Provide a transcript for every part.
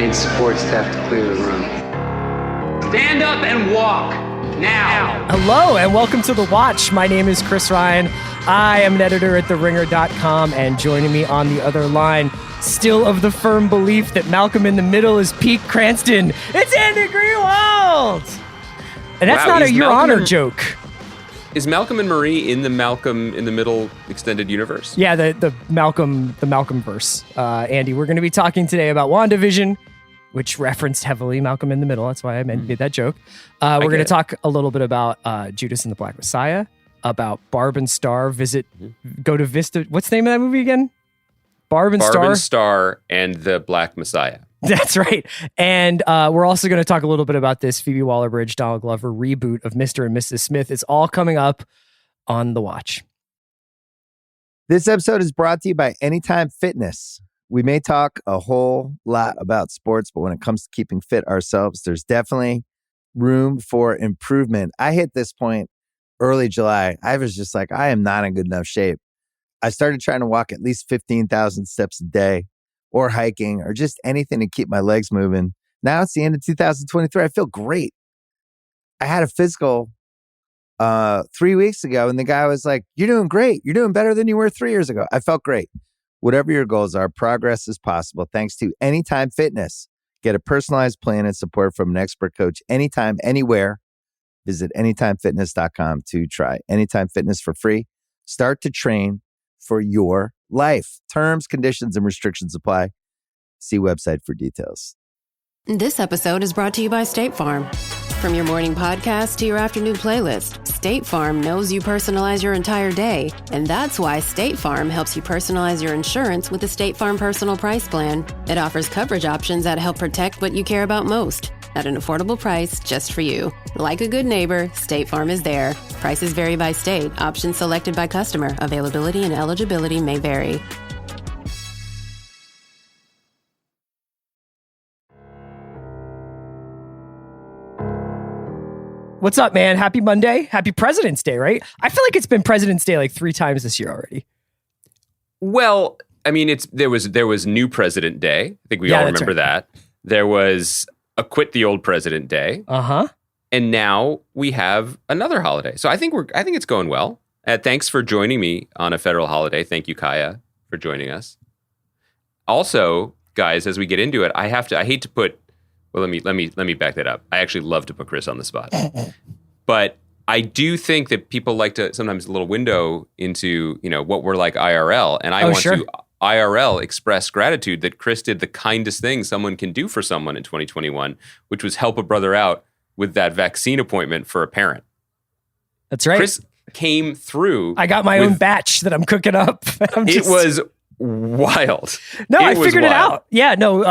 need support staff to clear the room. Stand up and walk now. Hello and welcome to The Watch. My name is Chris Ryan. I am an editor at TheRinger.com, and joining me on the other line, still of the firm belief that Malcolm in the Middle is Pete Cranston, it's Andy Greenwald. And that's not a Your Honor joke. Is Malcolm and Marie in the Malcolm in the Middle extended universe? Yeah, the Malcolm verse. Andy, we're going to be talking today about WandaVision, which referenced heavily Malcolm in the Middle. That's why I made that joke. We're going to talk a little bit about Judas and the Black Messiah, about Barb and Star go to Vista. What's the name of that movie again? Barb and Star and the Black Messiah. That's right. And we're also going to talk a little bit about this Phoebe Waller-Bridge, Donald Glover reboot of Mr. and Mrs. Smith. It's all coming up on The Watch. This episode is brought to you by Anytime Fitness. We may talk a whole lot about sports, but when it comes to keeping fit ourselves, there's definitely room for improvement. I hit this point early July. I was just like, I am not in good enough shape. I started trying to walk at least 15,000 steps a day, or hiking, or just anything to keep my legs moving. Now it's the end of 2023. I feel great. I had a physical 3 weeks ago, and the guy was like, "You're doing great. You're doing better than you were 3 years ago." I felt great. Whatever your goals are, progress is possible thanks to Anytime Fitness. Get a personalized plan and support from an expert coach anytime, anywhere. Visit anytimefitness.com to try Anytime Fitness for free. Start to train for your life. Terms, conditions, and restrictions apply. See website for details. This episode is brought to you by State Farm. From your morning podcast to your afternoon playlist, State Farm knows you personalize your entire day. And that's why State Farm helps you personalize your insurance with the State Farm Personal Price Plan. It offers coverage options that help protect what you care about most at an affordable price just for you. Like a good neighbor, State Farm is there. Prices vary by state. Options selected by customer. Availability and eligibility may vary. What's up, man? Happy Monday. Happy President's Day, right? I feel like it's been President's Day like 3 times this year already. Well, I mean, there was New President Day. I think we all remember that. There was a Quit the Old President Day. And now we have another holiday. So I think it's going well. Thanks for joining me on a federal holiday. Thank you, Kaya, for joining us. Also, guys, as we get into it, let me back that up. I actually love to put Chris on the spot. But I do think that people like to sometimes a little window into, what we're like IRL. And I want to IRL express gratitude that Chris did the kindest thing someone can do for someone in 2021, which was help a brother out with that vaccine appointment for a parent. That's right. Chris came through. I got my own batch that I'm cooking up. It was wild. No, I figured it out. Yeah, no,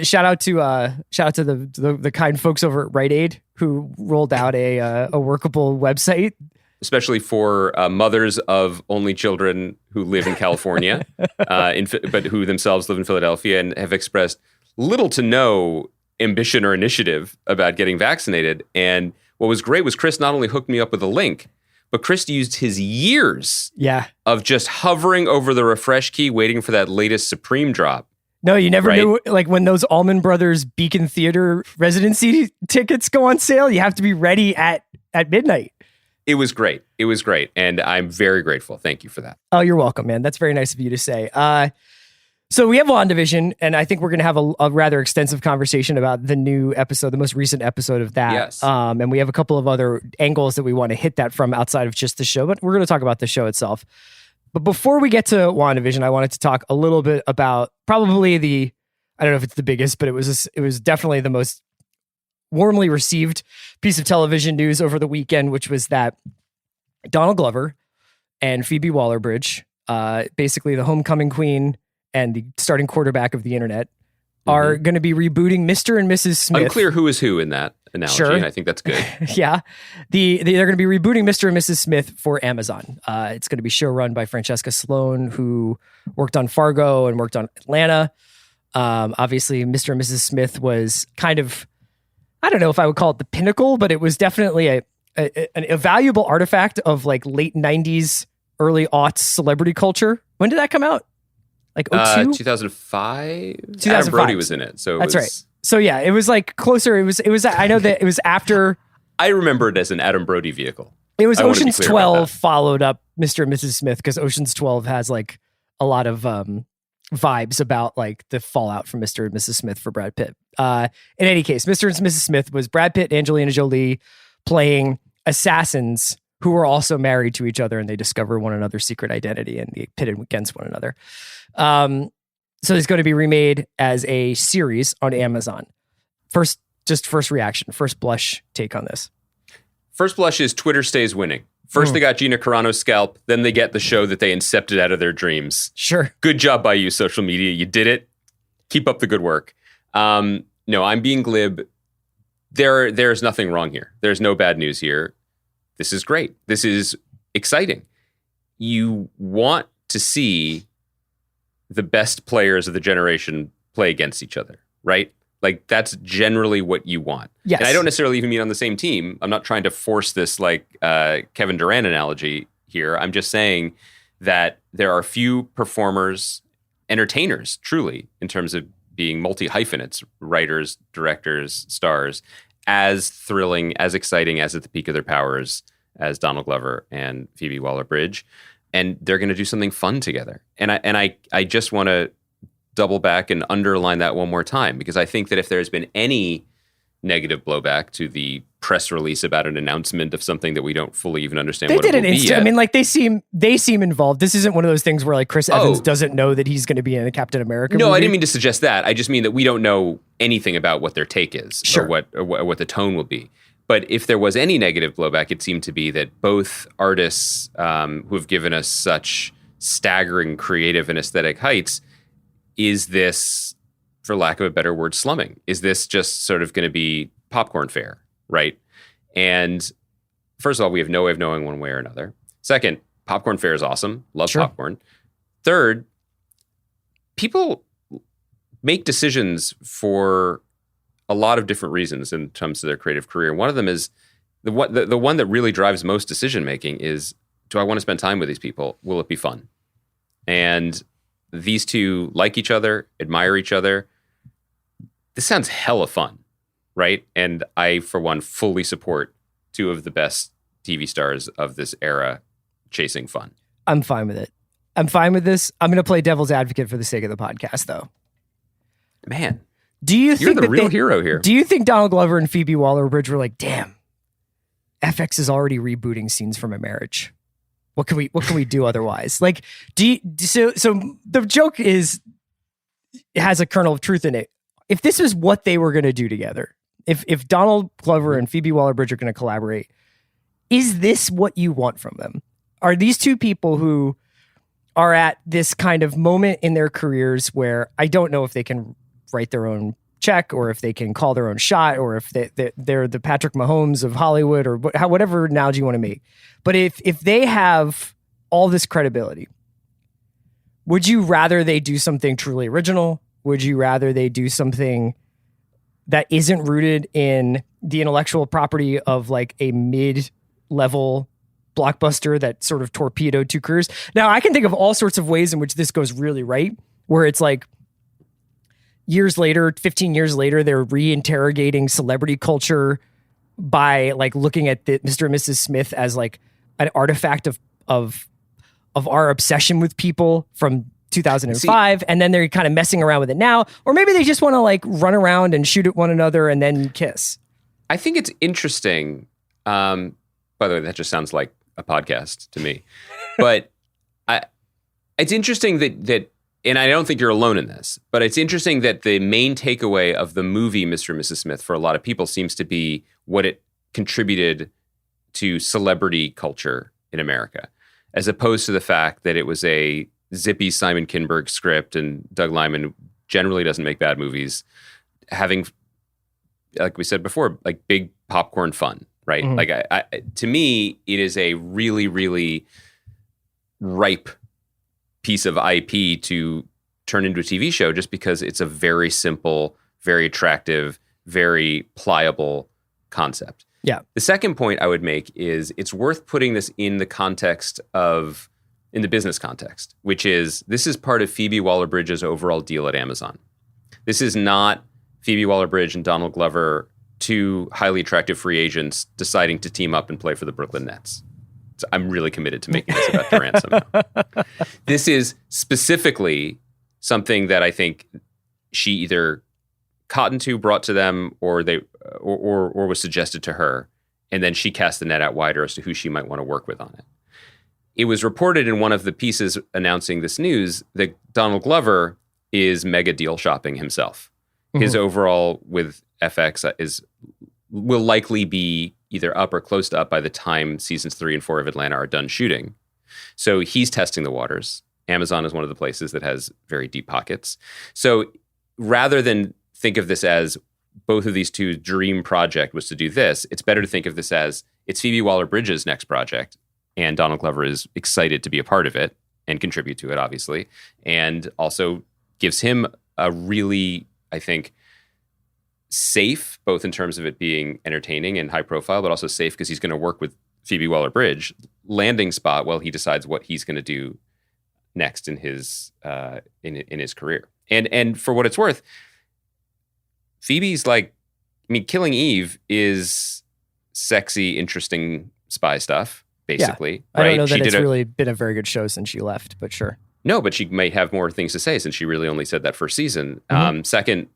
shout out to the kind folks over at Rite Aid who rolled out a workable website, especially for mothers of only children who live in California, but who themselves live in Philadelphia and have expressed little to no ambition or initiative about getting vaccinated. And what was great was Chris not only hooked me up with a link, but Chris used his years of just hovering over the refresh key, waiting for that latest Supreme drop. No, you never knew, like when those Allman Brothers Beacon Theater residency tickets go on sale, you have to be ready at midnight. It was great. It was great. And I'm very grateful. Thank you for that. Oh, you're welcome, man. That's very nice of you to say. So we have WandaVision, and I think we're going to have a rather extensive conversation about the new episode, the most recent episode of that. Yes. And we have a couple of other angles that we want to hit that from outside of just the show, but we're going to talk about the show itself. But before we get to WandaVision, I wanted to talk a little bit about probably I don't know if it's the biggest, but it was definitely the most warmly received piece of television news over the weekend, which was that Donald Glover and Phoebe Waller-Bridge, basically the homecoming queen and the starting quarterback of the internet, are going to be rebooting Mr. and Mrs. Smith. Unclear who is who in that analogy, sure. And I think that's good. Yeah. They're going to be rebooting Mr. and Mrs. Smith for Amazon. It's going to be show run by Francesca Sloan, who worked on Fargo and worked on Atlanta. Obviously, Mr. and Mrs. Smith was kind of, I don't know if I would call it the pinnacle, but it was definitely a valuable artifact of like late 90s, early aughts celebrity culture. When did that come out? Like 02? 2005? Adam Brody was in it. So that's right. So yeah, it was like closer. It was. I know that it was after. I remember it as an Adam Brody vehicle. It was Ocean's 12 followed up Mr. and Mrs. Smith, because Ocean's 12 has like a lot of vibes about like the fallout from Mr. and Mrs. Smith for Brad Pitt. In any case, Mr. and Mrs. Smith was Brad Pitt and Angelina Jolie playing assassins who were also married to each other, and they discover one another's secret identity and they pitted against one another. So it's going to be remade as a series on Amazon. First reaction, first blush take on this. First blush is Twitter stays winning. First they got Gina Carano's scalp, then they get the show that they incepted out of their dreams. Sure. Good job by you, social media. You did it. Keep up the good work. No, I'm being glib. There's nothing wrong here. There's no bad news here. This is great. This is exciting. You want to see the best players of the generation play against each other, right? Like, that's generally what you want. Yes. And I don't necessarily even mean on the same team. I'm not trying to force this like Kevin Durant analogy here. I'm just saying that there are few performers, entertainers, truly, in terms of being multi-hyphenates, writers, directors, stars, as thrilling, as exciting, as at the peak of their powers as Donald Glover and Phoebe Waller-Bridge. And they're going to do something fun together. And I just want to double back and underline that one more time, because I think that if there's been any negative blowback to the press release about an announcement of something that we don't fully even understand what it will be yet. I mean, like they seem involved. This isn't one of those things where like Chris Evans doesn't know that he's going to be in a Captain America movie. I didn't mean to suggest that. I just mean that we don't know anything about what their take is, sure, or what the tone will be. But if there was any negative blowback, it seemed to be that both artists who have given us such staggering creative and aesthetic heights, is this, for lack of a better word, slumming? Is this just sort of going to be popcorn fare, right? And first of all, we have no way of knowing one way or another. Second, popcorn fare is awesome. Love popcorn. Third, people make decisions for a lot of different reasons in terms of their creative career. One of them is the one that really drives most decision making is, do I want to spend time with these people? Will it be fun? And these two like each other, admire each other. This sounds hella fun, right? And I, for one, fully support two of the best TV stars of this era chasing fun. I'm fine with it. I'm fine with this. I'm going to play devil's advocate for the sake of the podcast, though. Man, you're the real hero here. Do you think Donald Glover and Phoebe Waller-Bridge were like, damn, FX is already rebooting Scenes from a Marriage? What can we do otherwise? Like, so the joke is, it has a kernel of truth in it. If this is what they were going to do together, if Donald Glover and Phoebe Waller-Bridge are going to collaborate, is this what you want from them? Are these two people who are at this kind of moment in their careers where I don't know if they can write their own check, or if they can call their own shot, or if they're the Patrick Mahomes of Hollywood, or whatever analogy you want to make. But if they have all this credibility, would you rather they do something truly original? Would you rather they do something that isn't rooted in the intellectual property of like a mid-level blockbuster that sort of torpedoed two careers? Now, I can think of all sorts of ways in which this goes really right, where it's like years later, 15 years later, they're reinterrogating celebrity culture by like looking at the Mr. and Mrs. Smith as like an artifact of our obsession with people from 2005. And then they're kind of messing around with it now. Or maybe they just want to like run around and shoot at one another and then kiss. I think it's interesting. By the way, that just sounds like a podcast to me. But it's interesting that and I don't think you're alone in this, but it's interesting that the main takeaway of the movie Mr. and Mrs. Smith for a lot of people seems to be what it contributed to celebrity culture in America, as opposed to the fact that it was a zippy Simon Kinberg script and Doug Liman generally doesn't make bad movies, having, like we said before, like big popcorn fun, right? Mm-hmm. Like to me, it is a really, really ripe piece of IP to turn into a TV show, just because it's a very simple, very attractive, very pliable concept. Yeah. The second point I would make is it's worth putting this in the context of, in the business context, which is this is part of Phoebe Waller-Bridge's overall deal at Amazon. This is not Phoebe Waller-Bridge and Donald Glover, two highly attractive free agents deciding to team up and play for the Brooklyn Nets. So I'm really committed to making this about Durant somehow. This is specifically something that I think she either cottoned to, brought to them, or was suggested to her, and then she cast the net out wider as to who she might want to work with on it. It was reported in one of the pieces announcing this news that Donald Glover is mega deal shopping himself. Mm-hmm. His overall with FX will likely be either up or close to up by the time seasons 3 and 4 of Atlanta are done shooting. So he's testing the waters. Amazon is one of the places that has very deep pockets. So rather than think of this as both of these two dream project was to do this, it's better to think of this as it's Phoebe Waller-Bridge's next project, and Donald Glover is excited to be a part of it and contribute to it, obviously, and also gives him a really, I think, safe, both in terms of it being entertaining and high profile, but also safe because he's going to work with Phoebe Waller-Bridge, landing spot while he decides what he's going to do next in his in his career. And for what it's worth, Phoebe's Killing Eve is sexy, interesting spy stuff, basically. Yeah. Right? I don't know that it's really been a very good show since she left, but sure. No, but she might have more things to say since she really only said that first season. Mm-hmm. Second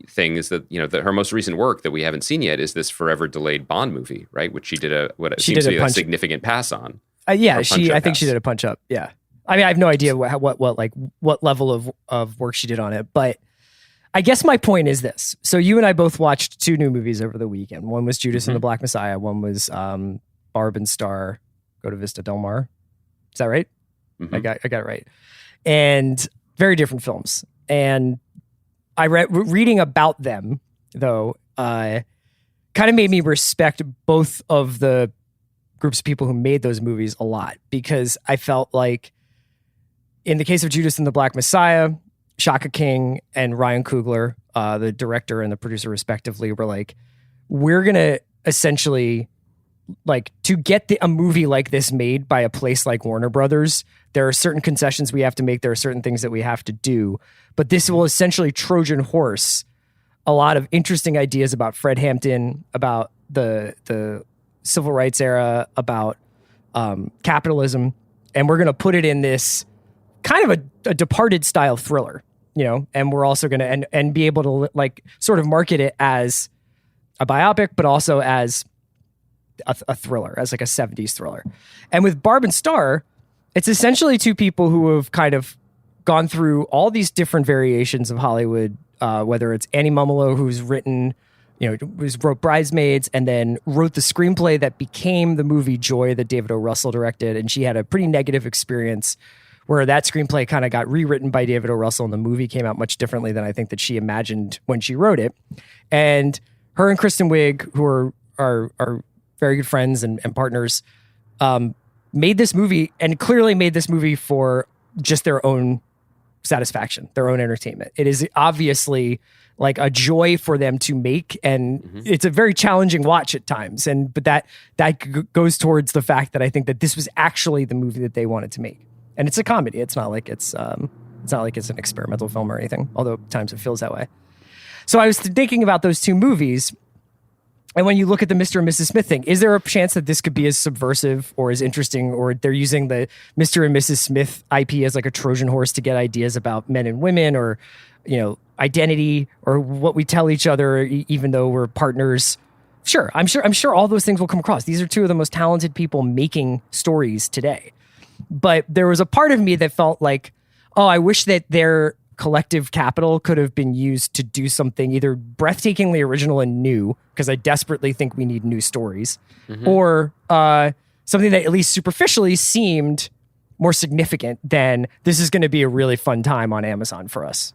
thing is that her most recent work that we haven't seen yet is this forever delayed Bond movie, right? Which she did seems to be a significant pass on. I think she did a punch up. Yeah, I mean, I have no idea what level of work she did on it, but I guess my point is this. So you and I both watched 2 new movies over the weekend. One was Judas and the Black Messiah. One was Barb and Star Go to Vista Del Mar. Is that right? Mm-hmm. I got it right. And very different films. And I reading about them, though, kind of made me respect both of the groups of people who made those movies a lot, because I felt like in the case of Judas and the Black Messiah, Shaka King and Ryan Coogler, the director and the producer respectively, were like, we're going to essentially, to get a movie like this made by a place like Warner Brothers, there are certain concessions we have to make. There are certain things that we have to do. But this will essentially Trojan horse a lot of interesting ideas about Fred Hampton, about the civil rights era, about capitalism. And we're going to put it in this kind of a Departed style thriller, and we're also going to and be able to sort of market it as a biopic, but also as a thriller, as like a 70s thriller. And with Barb and Star, it's essentially 2 people who have kind of gone through all these different variations of Hollywood, whether it's Annie Mumolo, who's written, wrote Bridesmaids and then wrote the screenplay that became the movie Joy that David O. Russell directed. And she had a pretty negative experience where that screenplay kind of got rewritten by David O. Russell and the movie came out much differently than I think that she imagined when she wrote it. And her and Kristen Wiig, who are very good friends and partners, made this movie and clearly made this movie for just their own satisfaction, their own entertainment. It is obviously like a joy for them to make, and it's a very challenging watch at times. But that goes towards the fact that I think that this was actually the movie that they wanted to make, and it's a comedy. It's not like it's an experimental film or anything, although at times it feels that way. So I was thinking about those 2 movies. And when you look at the Mr. and Mrs. Smith thing, is there a chance that this could be as subversive or as interesting, or they're using the Mr. and Mrs. Smith IP as like a Trojan horse to get ideas about men and women, or, identity, or what we tell each other, even though we're partners? Sure. I'm sure all those things will come across. These are 2 of the most talented people making stories today. But there was a part of me that felt like, oh, I wish that their collective capital could have been used to do something either breathtakingly original and new, because I desperately think we need new stories, or something that at least superficially seemed more significant than this is going to be a really fun time on Amazon for us.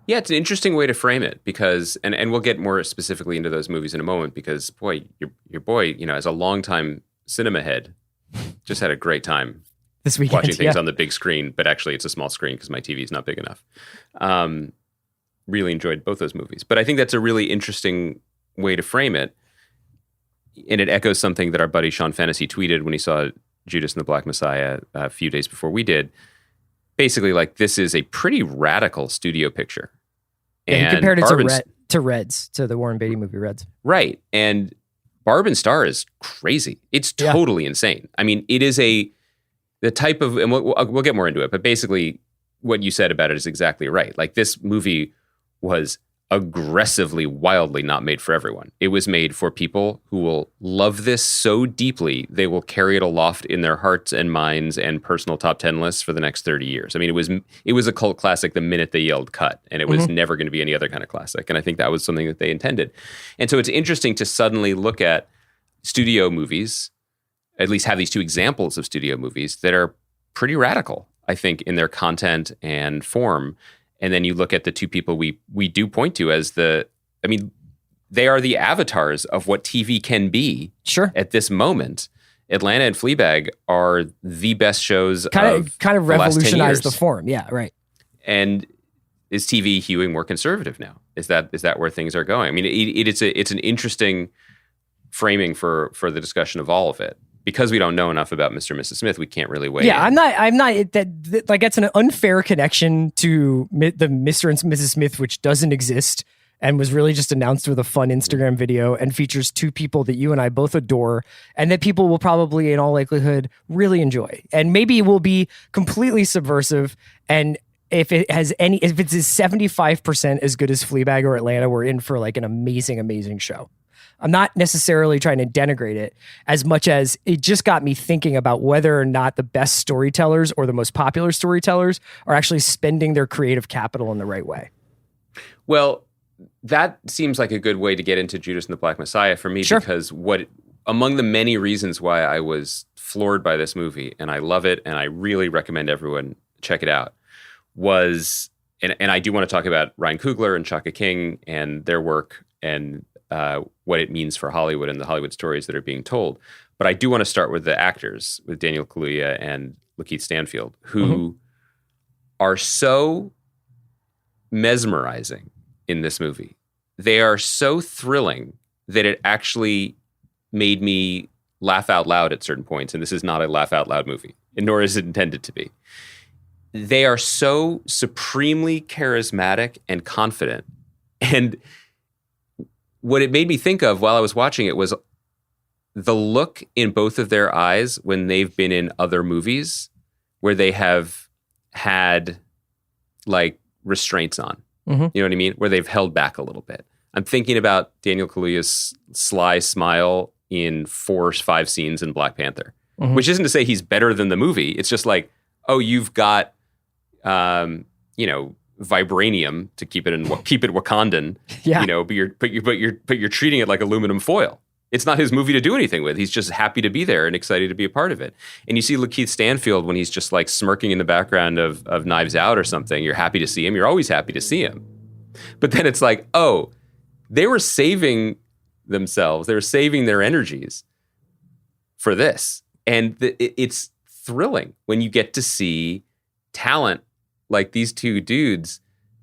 Yeah, it's an interesting way to frame it, because, and we'll get more specifically into those movies in a moment, because boy, your boy, as a longtime cinema head, just had a great time this weekend, watching things on the big screen, but actually it's a small screen because my TV is not big enough. Really enjoyed both those movies. But I think that's a really interesting way to frame it. And it echoes something that our buddy Sean Fennessy tweeted when he saw Judas and the Black Messiah a few days before we did. Basically, like, this is a pretty radical studio picture. Yeah, he compared it to Reds, to the Warren Beatty movie Reds. Right. And Barb and Star is crazy. It's totally insane. I mean, it is the type of, and we'll get more into it, but basically what you said about it is exactly right. Like, this movie was aggressively, wildly not made for everyone. It was made for people who will love this so deeply, they will carry it aloft in their hearts and minds and personal top 10 lists for the next 30 years. I mean, it was a cult classic the minute they yelled cut, and it was never going to be any other kind of classic. And I think that was something that they intended. And so it's interesting to suddenly look at studio movies, at least have these two examples of studio movies that are pretty radical, I think, in their content and form. And then you look at the two people we do point to as they are the avatars of what TV can be. Sure. At this moment. Atlanta and Fleabag are the best shows kind of the revolutionized the form. Yeah, right. And is TV hewing more conservative now? Is that where things are going? I mean, it's an interesting framing for the discussion of all of it. Because we don't know enough about Mr. and Mrs. Smith, we can't really weigh in. I'm not that like, it's an unfair connection to the Mr. and Mrs. Smith, which doesn't exist and was really just announced with a fun Instagram video and features two people that you and I both adore and that people will probably, in all likelihood, really enjoy. And maybe it will be completely subversive. And if it's 75% as good as Fleabag or Atlanta, we're in for like an amazing, amazing show. I'm not necessarily trying to denigrate it as much as it just got me thinking about whether or not the best storytellers or the most popular storytellers are actually spending their creative capital in the right way. Well, that seems like a good way to get into Judas and the Black Messiah for me, because among the many reasons why I was floored by this movie, and I love it, and I really recommend everyone check it out, was, and I do want to talk about Ryan Coogler and Shaka King and their work and what it means for Hollywood and the Hollywood stories that are being told. But I do want to start with the actors, with Daniel Kaluuya and Lakeith Stanfield, who are so mesmerizing in this movie. They are so thrilling that it actually made me laugh out loud at certain points. And this is not a laugh out loud movie, and nor is it intended to be. They are so supremely charismatic and confident. And what it made me think of while I was watching it was the look in both of their eyes when they've been in other movies where they have had like restraints on. You know what I mean? Where they've held back a little bit. I'm thinking about Daniel Kaluuya's sly smile in 4 or 5 scenes in Black Panther, which isn't to say he's better than the movie. It's just like, oh, you've got, vibranium to keep it Wakandan, but you're treating it like aluminum foil. It's not his movie to do anything with. He's just happy to be there and excited to be a part of it. And you see Lakeith Stanfield when he's just like smirking in the background of Knives Out or something. You're happy to see him. You're always happy to see him. But then it's like, oh, they were saving themselves. They were saving their energies for this. And it's thrilling when you get to see talent like these two dudes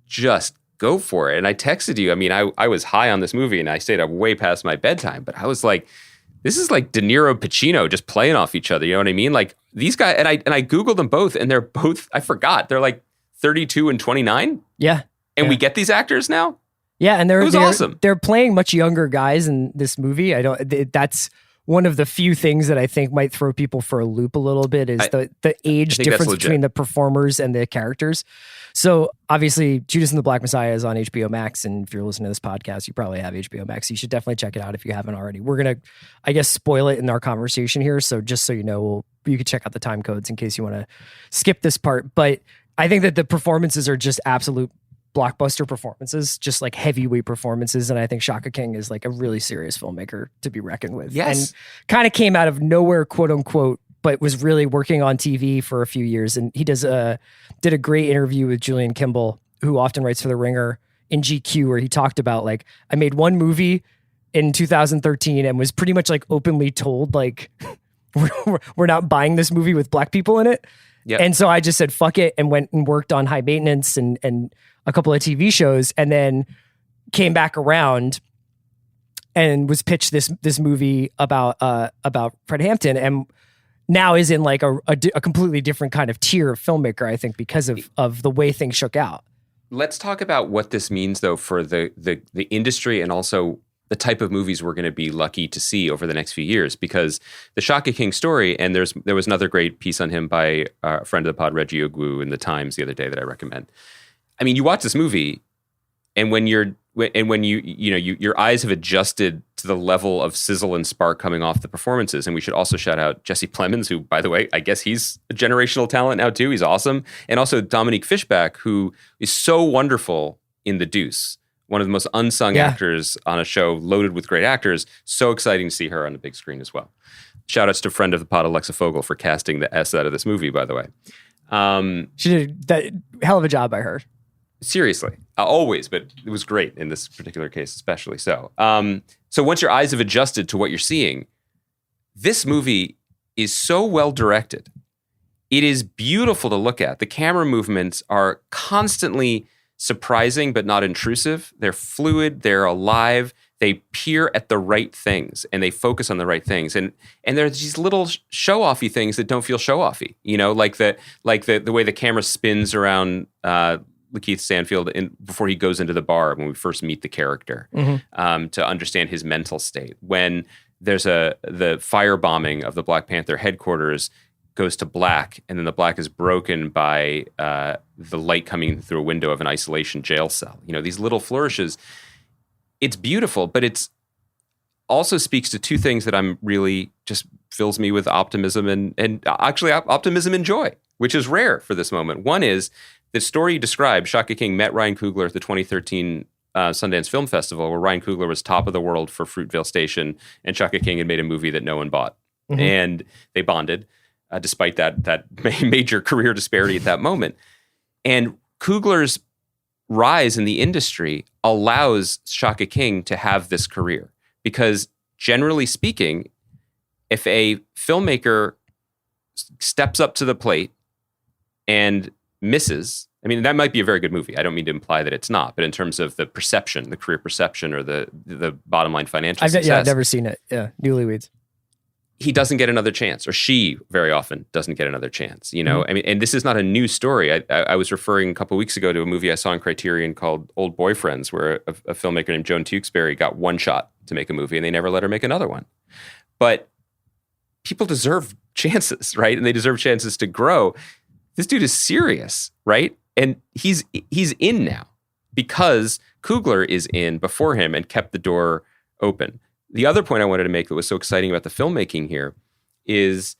just go for it. And I texted you. I mean, I was high on this movie and I stayed up way past my bedtime, but I was like, this is like De Niro, Pacino just playing off each other. You know what I mean? Like these guys, and I Googled them both and they're both, I forgot, they're like 32 and 29. Yeah. And we get these actors now? Yeah. And they're awesome. They're playing much younger guys in this movie. That's one of the few things that I think might throw people for a loop a little bit is the age difference between the performers and the characters. So obviously Judas and the Black Messiah is on HBO Max. And if you're listening to this podcast, you probably have HBO Max. You should definitely check it out if you haven't already. We're going to, I guess, spoil it in our conversation here. So just so you know, you can check out the time codes in case you want to skip this part. But I think that the performances are just absolute blockbuster performances, just like heavyweight performances. And I think Shaka King is like a really serious filmmaker to be reckoned with. Yes. And kind of came out of nowhere, quote unquote, but was really working on TV for a few years. And he did a great interview with Julian Kimball, who often writes for The Ringer, in GQ, where he talked about like, I made one movie in 2013 and was pretty much like openly told like, we're not buying this movie with black people in it. Yep. And so I just said, fuck it, and went and worked on High Maintenance and a couple of TV shows, and then came back around and was pitched this movie about Fred Hampton. And now is in like a completely different kind of tier of filmmaker, I think, because of the way things shook out. Let's talk about what this means, though, for the industry and also the type of movies we're going to be lucky to see over the next few years. Because the Shaka King story, and there was another great piece on him by a friend of the pod, Reggie Ogwu, in the Times the other day that I recommend. I mean, you watch this movie, and when your eyes have adjusted to the level of sizzle and spark coming off the performances. And we should also shout out Jesse Plemons, who, by the way, I guess he's a generational talent now too. He's awesome. And also Dominique Fishback, who is so wonderful in The Deuce, one of the most unsung actors on a show loaded with great actors. So exciting to see her on the big screen as well. Shout outs to friend of the pod, Alexa Fogel, for casting the S out of this movie, by the way. She did that hell of a job by her. Seriously, always, but it was great in this particular case, especially so. So once your eyes have adjusted to what you're seeing, this movie is so well directed. It is beautiful to look at. The camera movements are constantly surprising, but not intrusive. They're fluid. They're alive. They peer at the right things and they focus on the right things. And there's these little show-offy things that don't feel show-offy. You know, like the way the camera spins around Lakeith Stanfield before he goes into the bar when we first meet the character, to understand his mental state. When there's the firebombing of the Black Panther headquarters goes to black, and then the black is broken by the light coming through a window of an isolation jail cell. You know, these little flourishes. It's beautiful, but it's also speaks to two things that I'm really just fills me with optimism and actually optimism and joy, which is rare for this moment. One is the story you described. Shaka King met Ryan Coogler at the 2013 Sundance Film Festival, where Ryan Coogler was top of the world for Fruitvale Station, and Shaka King had made a movie that no one bought. And they bonded, despite that major career disparity at that moment. And Coogler's rise in the industry allows Shaka King to have this career. Because generally speaking, if a filmmaker steps up to the plate and misses, I mean, that might be a very good movie. I don't mean to imply that it's not, but in terms of the perception, the career perception, or the bottom line financial success. I've never seen it. Yeah, Newlyweds. He doesn't get another chance, or she very often doesn't get another chance. You know, I mean, and this is not a new story. I was referring a couple of weeks ago to a movie I saw on Criterion called Old Boyfriends, where a filmmaker named Joan Tewksbury got one shot to make a movie, and they never let her make another one. But people deserve chances, right? And they deserve chances to grow. This dude is serious, right? And he's in now because Coogler is in before him and kept the door open. The other point I wanted to make that was so exciting about the filmmaking here is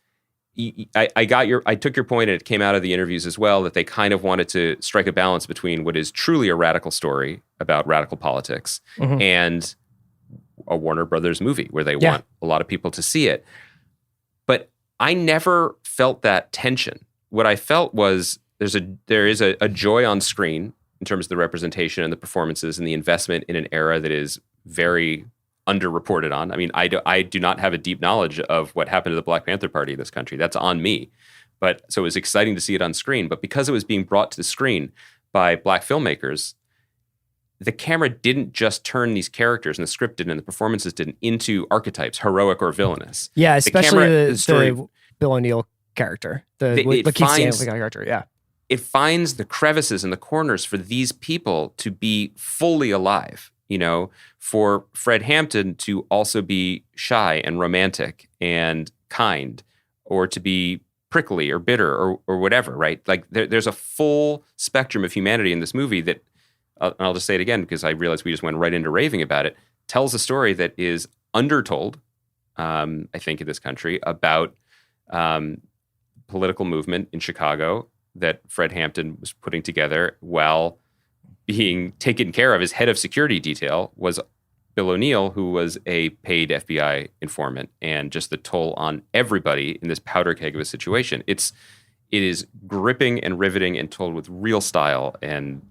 I took your point, and it came out of the interviews as well, that they kind of wanted to strike a balance between what is truly a radical story about radical politics and a Warner Brothers movie where they want a lot of people to see it. But I never felt that tension. What I felt was there is a joy on screen in terms of the representation and the performances and the investment in an era that is very underreported on. I mean, I do not have a deep knowledge of what happened to the Black Panther Party in this country. That's on me. But so it was exciting to see it on screen. But because it was being brought to the screen by Black filmmakers, the camera didn't just turn these characters, and the script didn't, and the performances didn't, into archetypes, heroic or villainous. Yeah, especially the Bill O'Neill character, the Lakeith Stanfield character. Yeah, it finds the crevices and the corners for these people to be fully alive. You know, for Fred Hampton to also be shy and romantic and kind, or to be prickly or bitter or whatever, right? Like there's a full spectrum of humanity in this movie that, I'll just say it again because I realized we just went right into raving about it, tells a story that is undertold, I think, in this country about political movement in Chicago that Fred Hampton was putting together while being taken care of. His head of security detail was Bill O'Neill, who was a paid FBI informant, and just the toll on everybody in this powder keg of a situation. It is gripping and riveting and told with real style, and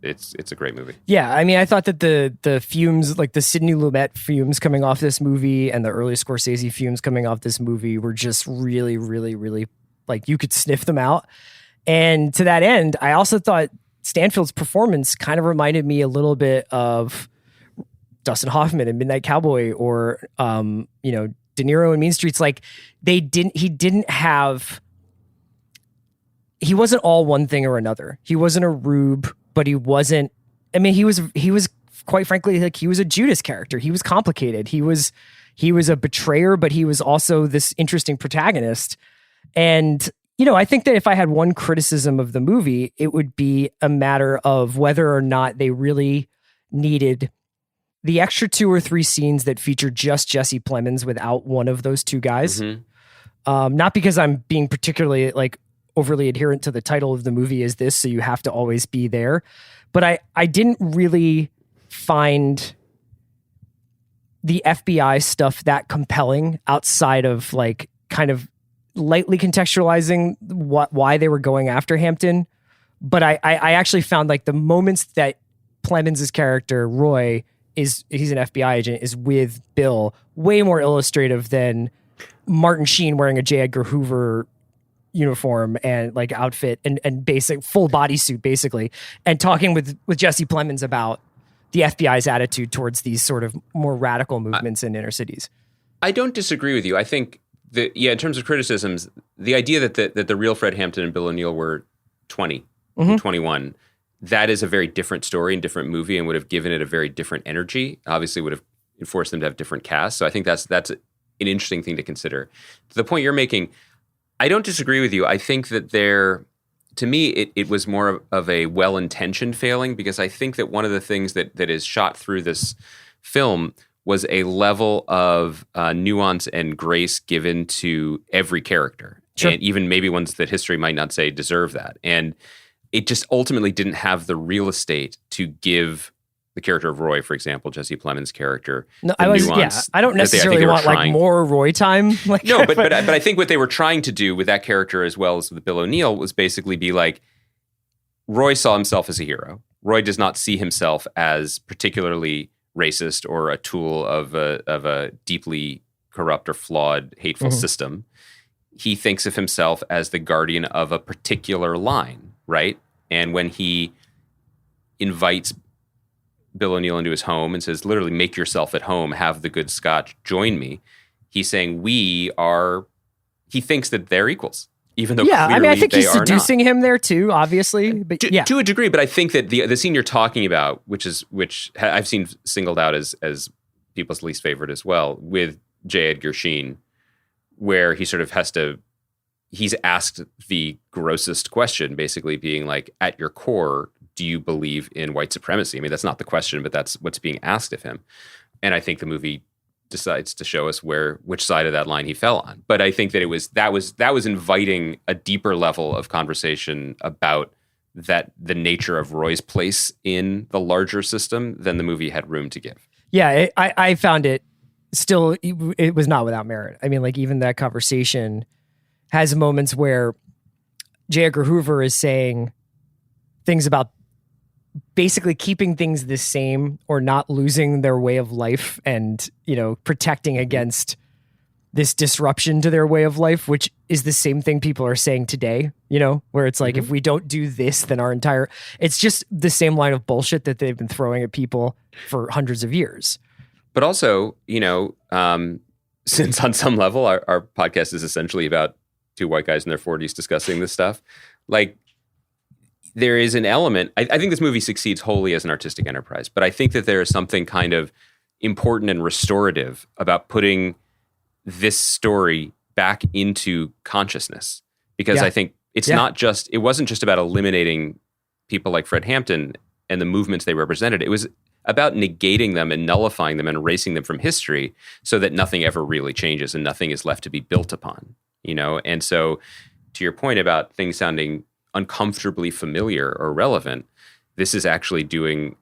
it's a great movie. Yeah, I mean, I thought that the fumes, like the Sidney Lumet fumes coming off this movie and the early Scorsese fumes coming off this movie, were just really, really, really, like, you could sniff them out. And to that end, I also thought Stanfield's performance kind of reminded me a little bit of Dustin Hoffman in Midnight Cowboy, or De Niro in Mean Streets, like he wasn't all one thing or another. He wasn't a rube, but he wasn't, I mean, he was quite frankly, like he was a Judas character. He was complicated. He was a betrayer, but he was also this interesting protagonist. And, I think that if I had one criticism of the movie, it would be a matter of whether or not they really needed the extra 2 or 3 scenes that feature just Jesse Plemons without one of those two guys. Mm-hmm. Not because I'm being particularly like overly adherent to the title of the movie is this, so you have to always be there. But I didn't really find the FBI stuff that compelling outside of like kind of lightly contextualizing why they were going after Hampton. But I actually found like the moments that Plemons' character, Roy, he's an FBI agent, is with Bill, way more illustrative than Martin Sheen wearing a J. Edgar Hoover uniform and like outfit and basic full bodysuit basically, and talking with Jesse Plemons about the FBI's attitude towards these sort of more radical movements in inner cities. I don't disagree with you. I think that, in terms of criticisms, the idea that the real Fred Hampton and Bill O'Neill were 20 and 21, that is a very different story and different movie and would have given it a very different energy. Obviously would have forced them to have different casts. So I think that's an interesting thing to consider. To the point you're making, I don't disagree with you. I think that to me, it was more of a well-intentioned failing, because I think that one of the things that is shot through this film was a level of nuance and grace given to every character. Sure. And even maybe ones that history might not say deserve that. And it just ultimately didn't have the real estate to give the character of Roy, for example, Jesse Plemons' character. No, I don't necessarily want like more Roy time. Like, no, but I think what they were trying to do with that character as well as with Bill O'Neill was basically be like, Roy saw himself as a hero. Roy does not see himself as particularly racist or a tool of a deeply corrupt or flawed, hateful system. He thinks of himself as the guardian of a particular line, right? And when he invites Bill O'Neill into his home and says, literally, make yourself at home, have the good scotch, join me. He's saying he thinks that they're equals, even though clearly I think they he's seducing him there too, obviously. But to a degree, but I think that the scene you're talking about, which I've seen singled out as people's least favorite as well, with J. Edgar Sheen, where he sort of he's asked the grossest question, basically being like, at your core, do you believe in white supremacy? I mean, that's not the question, but that's what's being asked of him. And I think the movie decides to show us which side of that line he fell on. But I think that that was inviting a deeper level of conversation about the nature of Roy's place in the larger system than the movie had room to give. Yeah, I found it still, it was not without merit. I mean, like even that conversation has moments where J. Edgar Hoover is saying things about basically keeping things the same or not losing their way of life and, protecting against this disruption to their way of life, which is the same thing people are saying today, where it's like, if we don't do this, then it's just the same line of bullshit that they've been throwing at people for hundreds of years. But also, since on some level our podcast is essentially about two white guys in their 40s discussing this stuff, like, there is an element, I think this movie succeeds wholly as an artistic enterprise, but I think that there is something kind of important and restorative about putting this story back into consciousness. Because I think it wasn't just about eliminating people like Fred Hampton and the movements they represented. It was about negating them and nullifying them and erasing them from history so that nothing ever really changes and nothing is left to be built upon, And so to your point about things sounding uncomfortably familiar or relevant, this is actually doing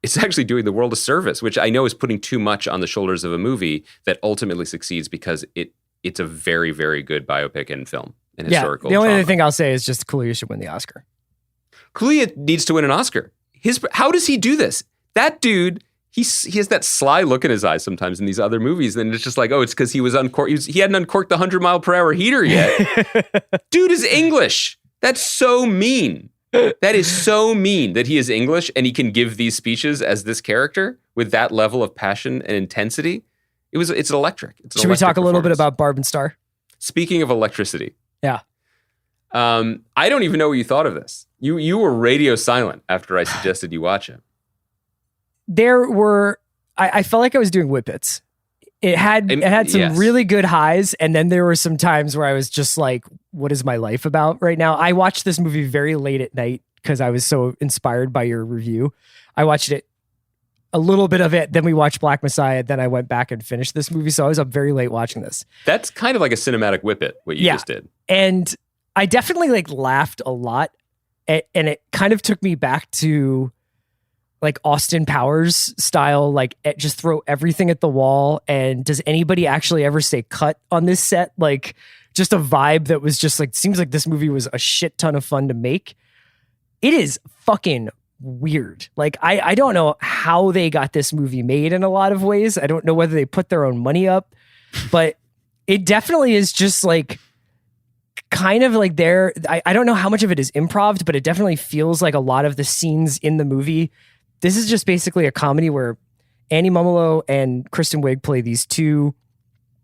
the world a service, which I know is putting too much on the shoulders of a movie that ultimately succeeds because it's a very, very good biopic and film and historical The only drama. other thing I'll say is just Kaluuya should win the Oscar. Kaluuya needs to win an Oscar. How does he do this? That dude, he has that sly look in his eyes sometimes in these other movies, and it's just like, oh, it's because he was uncorked. He hadn't uncorked the 100-mile-per-hour heater yet. Dude is English. That's so mean. That is so mean that he is English and he can give these speeches as this character with that level of passion and intensity. It's electric. Should we talk a little bit about Barb and Star? Speaking of electricity. Yeah. I don't even know what you thought of this. You were radio silent after I suggested you watch it. I felt like I was doing whippets. It had some really good highs, and then there were some times where I was just like, what is my life about right now? I watched this movie very late at night because I was so inspired by your review. I watched it, a little bit of it, then we watched Black Messiah, then I went back and finished this movie, so I was up very late watching this. That's kind of like a cinematic whippet, what you just did. And I definitely laughed a lot, and it kind of took me back to Austin Powers style, just throw everything at the wall. And does anybody actually ever say cut on this set? Just a vibe that was just seems like this movie was a shit ton of fun to make. It is fucking weird. I don't know how they got this movie made in a lot of ways. I don't know whether they put their own money up, but it definitely is just kind of I don't know how much of it is improv, but it definitely feels like a lot of the scenes in the movie. This is just basically a comedy where Annie Mumolo and Kristen Wiig play these two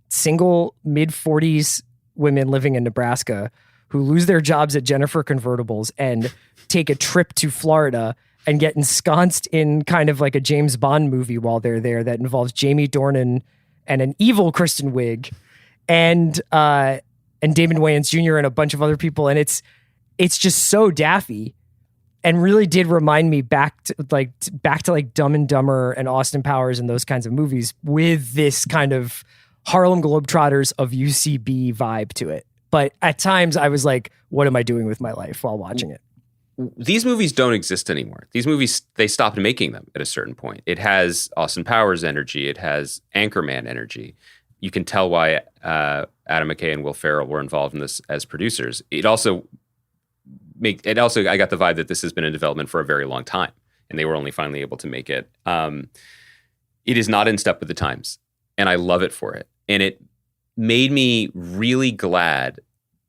single mid-40s women living in Nebraska who lose their jobs at Jennifer Convertibles and take a trip to Florida and get ensconced in kind of like a James Bond movie while they're there that involves Jamie Dornan and an evil Kristen Wiig and Damon Wayans Jr. and a bunch of other people. And it's just so daffy. And really did remind me back to Dumb and Dumber and Austin Powers and those kinds of movies with this kind of Harlem Globetrotters of UCB vibe to it. But at times I was like, what am I doing with my life while watching it? These movies don't exist anymore. These movies, they stopped making them at a certain point. It has Austin Powers energy. It has Anchorman energy. You can tell why Adam McKay and Will Ferrell were involved in this as producers. I got the vibe that this has been in development for a very long time, and they were only finally able to make it. It is not in step with the times, and I love it for it. And it made me really glad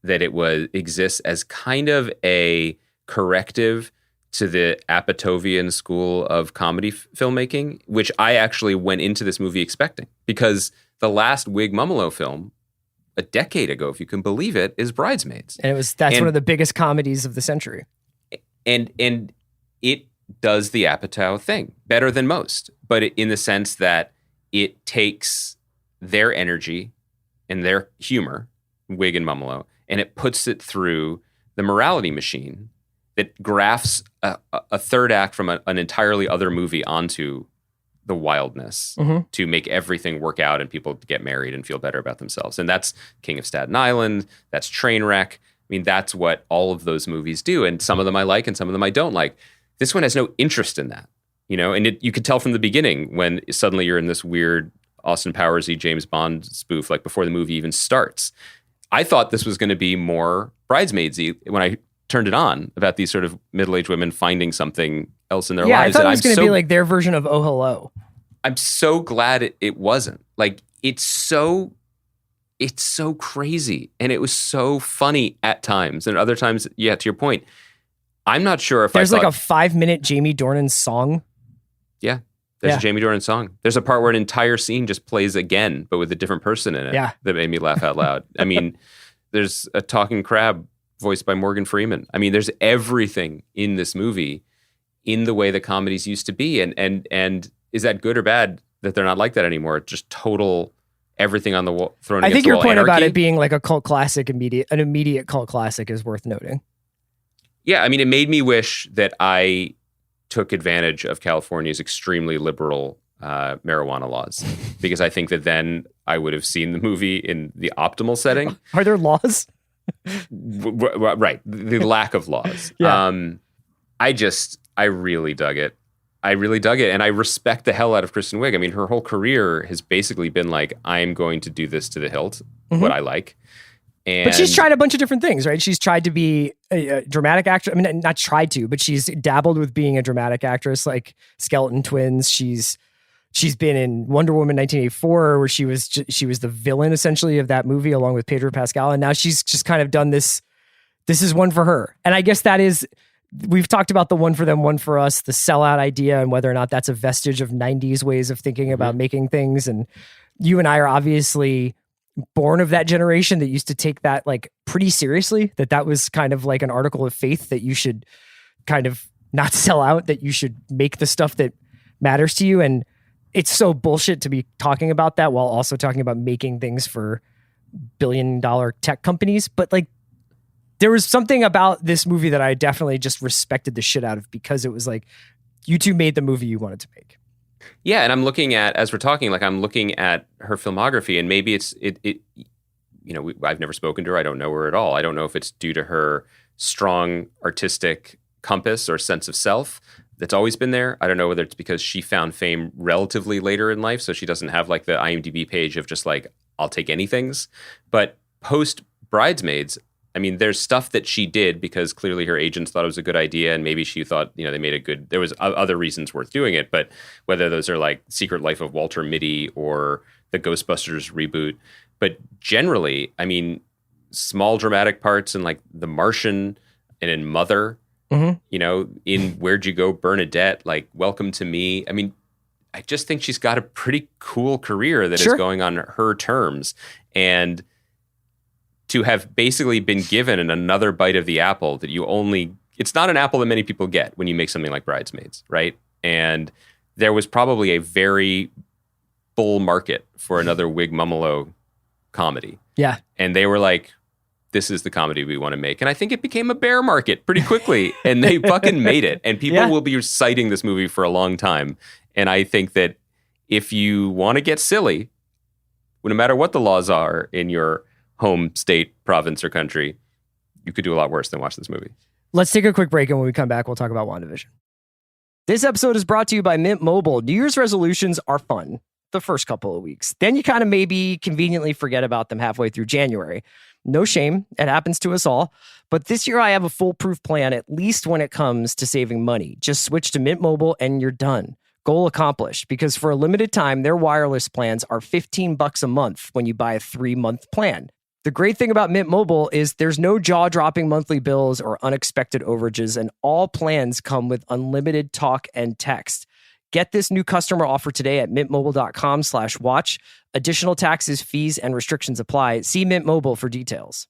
that it exists as kind of a corrective to the Apatovian school of comedy filmmaking, which I actually went into this movie expecting, because the last Wiig Mumolo film, a decade ago, if you can believe it, is Bridesmaids. And that's one of the biggest comedies of the century. And it does the Apatow thing better than most, but in the sense that it takes their energy and their humor, Wiig and Mumolo, and it puts it through the morality machine that grafts a third act from an entirely other movie onto the wildness to make everything work out and people get married and feel better about themselves. And that's King of Staten Island. That's Trainwreck. I mean, that's what all of those movies do. And some of them I like and some of them I don't like. This one has no interest in that, and you could tell from the beginning when suddenly you're in this weird Austin Powers-y James Bond spoof, before the movie even starts. I thought this was going to be more Bridesmaids-y when I turned it on, about these sort of middle-aged women finding something else in their lives. I thought it was going to be their version of Oh Hello. I'm so glad it wasn't. It's so crazy, and it was so funny at times, and other times, to your point, I'm not sure if there's a 5-minute Jamie Dornan song. Yeah, there's a Jamie Dornan song. There's a part where an entire scene just plays again, but with a different person in it. Yeah, that made me laugh out loud. I mean, there's a talking crab voiced by Morgan Freeman. I mean, there's everything in this movie in the way that comedies used to be. And is that good or bad that they're not like that anymore? Just total everything on the wall, thrown against the wall. I think your point anarchy. About it being a cult classic, an immediate cult classic, is worth noting. Yeah, I mean, it made me wish that I took advantage of California's extremely liberal marijuana laws, because I think that then I would have seen the movie in the optimal setting. Are there laws? Right. The lack of laws. Yeah. I really dug it. And I respect the hell out of Kristen Wiig. I mean, her whole career has basically been I'm going to do this to the hilt, what I like. But she's tried a bunch of different things, right? She's tried to be a dramatic actress. I mean, not tried to, but she's dabbled with being a dramatic actress, like Skeleton Twins. She's been in Wonder Woman 1984, where she was the villain essentially of that movie, along with Pedro Pascal. And now she's just kind of done this. This is one for her. And I guess that is, we've talked about the one for them, one for us, the sellout idea, and whether or not that's a vestige of 90s ways of thinking about making things. And you and I are obviously born of that generation that used to take that like pretty seriously, that was kind of like an article of faith, that you should kind of not sell out, that you should make the stuff that matters to you. And it's so bullshit to be talking about that while also talking about making things for billion-dollar tech companies. But like, there was something about this movie that I definitely just respected the shit out of, because it was like, you two made the movie you wanted to make. Yeah, and I'm looking at, as we're talking, like I'm looking at her filmography, and maybe I've never spoken to her. I don't know her at all. I don't know if it's due to her strong artistic compass or sense of self that's always been there. I don't know whether it's because she found fame relatively later in life, so she doesn't have like the IMDb page of just like, I'll take anythings. But post Bridesmaids, I mean, there's stuff that she did because clearly her agents thought it was a good idea, and maybe she thought, they made a good, there was other reasons worth doing it, but whether those are like Secret Life of Walter Mitty or the Ghostbusters reboot. But generally, I mean, small dramatic parts in like The Martian and in Mother, in Where'd You Go, Bernadette, like Welcome to Me. I mean, I just think she's got a pretty cool career that is going on her terms. And to have basically been given another bite of the apple that it's not an apple that many people get when you make something like Bridesmaids, right? And there was probably a very bull market for another Wig Mumolo comedy. Yeah. And they were like, this is the comedy we want to make. And I think it became a bear market pretty quickly, and they fucking made it. And people will be citing this movie for a long time. And I think that if you want to get silly, no matter what the laws are in your home state, province, or country, you could do a lot worse than watch this movie. Let's take a quick break, and when we come back, we'll talk about WandaVision. This episode is brought to you by Mint Mobile. New Year's resolutions are fun the first couple of weeks. Then you kind of maybe conveniently forget about them halfway through January. No shame. It happens to us all. But this year I have a foolproof plan, at least when it comes to saving money. Just switch to Mint Mobile and you're done. Goal accomplished, because for a limited time, their wireless plans are $15 a month when you buy a 3-month plan. The great thing about Mint Mobile is there's no jaw-dropping monthly bills or unexpected overages, and all plans come with unlimited talk and text. Get this new customer offer today at mintmobile.com/watch. Additional taxes, fees, and restrictions apply. See Mint Mobile for details.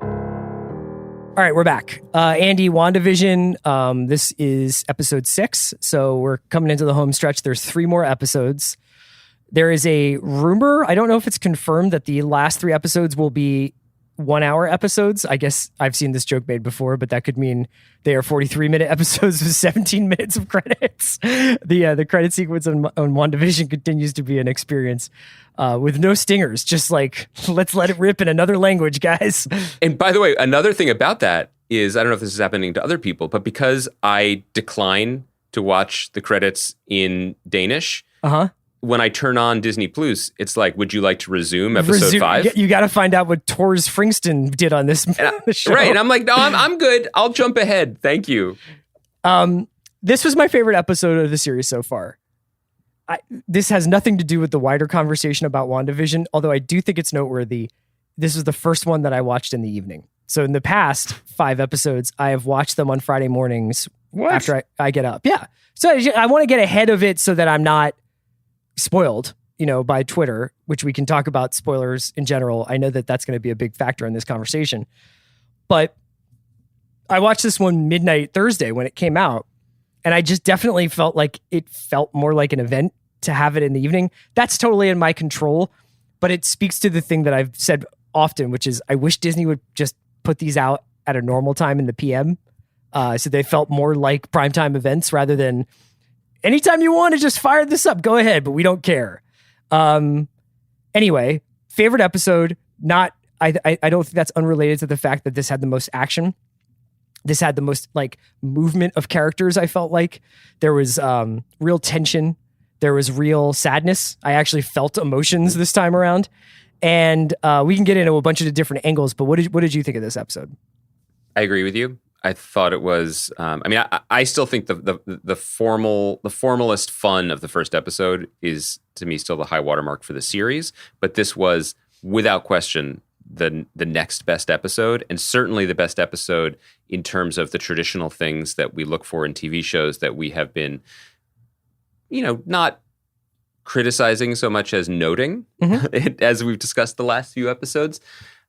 All right, we're back. Andy, WandaVision, this is episode 6, so we're coming into the home stretch. There's 3 more episodes. There is a rumor, I don't know if it's confirmed, that the last 3 episodes will be 1-hour episodes. I guess I've seen this joke made before, but that could mean they are 43-minute episodes with 17 minutes of credits. The credit sequence on WandaVision continues to be an experience with no stingers. Just like, let's let it rip in another language, guys. And by the way, another thing about that is, I don't know if this is happening to other people, but because I decline to watch the credits in Danish, when I turn on Disney Plus, it's like, would you like to resume episode 5? You got to find out what Tors Fringston did on this show. Right. And I'm like, no, I'm good. I'll jump ahead. Thank you. This was my favorite episode of the series so far. This has nothing to do with the wider conversation about WandaVision, although I do think it's noteworthy. This was the first one that I watched in the evening. So in the past 5 episodes, I have watched them on Friday mornings after I get up. Yeah. So I want to get ahead of it so that I'm not spoiled, by Twitter, which we can talk about spoilers in general. I know that that's going to be a big factor in this conversation. But I watched this one midnight Thursday when it came out, and I just definitely felt like it felt more like an event to have it in the evening. That's totally in my control, but it speaks to the thing that I've said often, which is I wish Disney would just put these out at a normal time in the PM, so they felt more like primetime events rather than anytime you want to just fire this up, go ahead, but we don't care. Anyway, favorite episode, I don't think that's unrelated to the fact that this had the most action. This had the most like movement of characters. I felt like there was real tension. There was real sadness. I actually felt emotions this time around. And we can get into a bunch of different angles, but what did you think of this episode? I agree with you. I thought it was. I still think the formalist fun of the first episode is, to me, still the high watermark for the series. But this was, without question, the next best episode, and certainly the best episode in terms of the traditional things that we look for in TV shows that we have been not criticizing so much as noting, as we've discussed the last few episodes.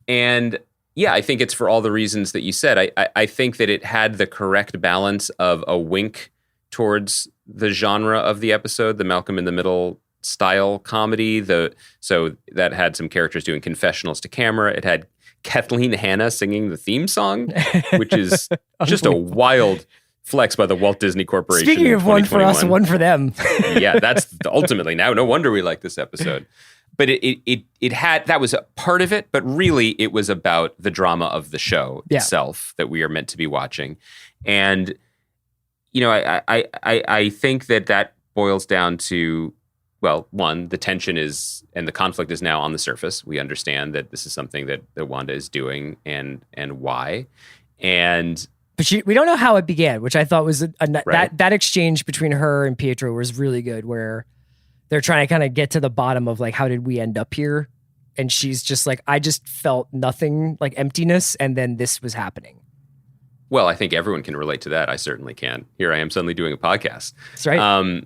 And yeah, I think it's for all the reasons that you said. I think that it had the correct balance of a wink towards the genre of the episode, the Malcolm in the Middle style comedy. So that had some characters doing confessionals to camera. It had Kathleen Hanna singing the theme song, which is just a wild flex by the Walt Disney Corporation. Speaking of one for us, one for them. Yeah, that's ultimately now. No wonder we like this episode. But it had, that was a part of it, but really it was about the drama of the show itself that we are meant to be watching. And, I think that boils down to, well, one, the tension is, and the conflict is now on the surface. We understand that this is something that Wanda is doing and why. But we don't know how it began, which I thought was that exchange between her and Pietro was really good, where they're trying to kind of get to the bottom of like, how did we end up here? And she's just like, I just felt nothing, like emptiness, and then this was happening. Well, I think everyone can relate to that. I certainly can. Here I am suddenly doing a podcast. That's right.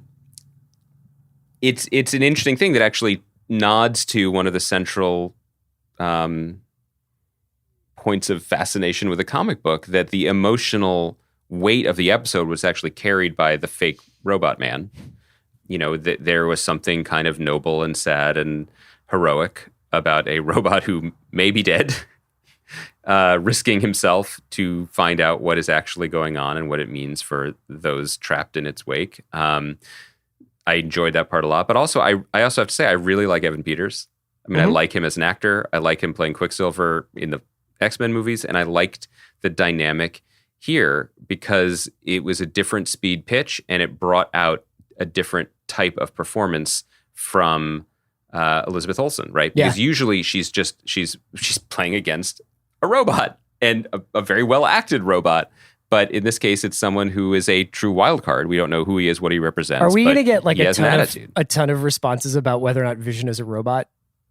It's an interesting thing that actually nods to one of the central points of fascination with a comic book, that the emotional weight of the episode was actually carried by the fake robot man. That there was something kind of noble and sad and heroic about a robot who may be dead, risking himself to find out what is actually going on and what it means for those trapped in its wake. I enjoyed that part a lot, but also I also have to say I really like Evan Peters. I mean, I like him as an actor. I like him playing Quicksilver in the X-Men movies, and I liked the dynamic here because it was a different speed pitch and it brought out a different type of performance from Elizabeth Olsen, right? Because usually she's playing against a robot, and a very well acted robot. But in this case, it's someone who is a true wild card. We don't know who he is, what he represents. Are we going to get like a ton of responses about whether or not Vision is a robot?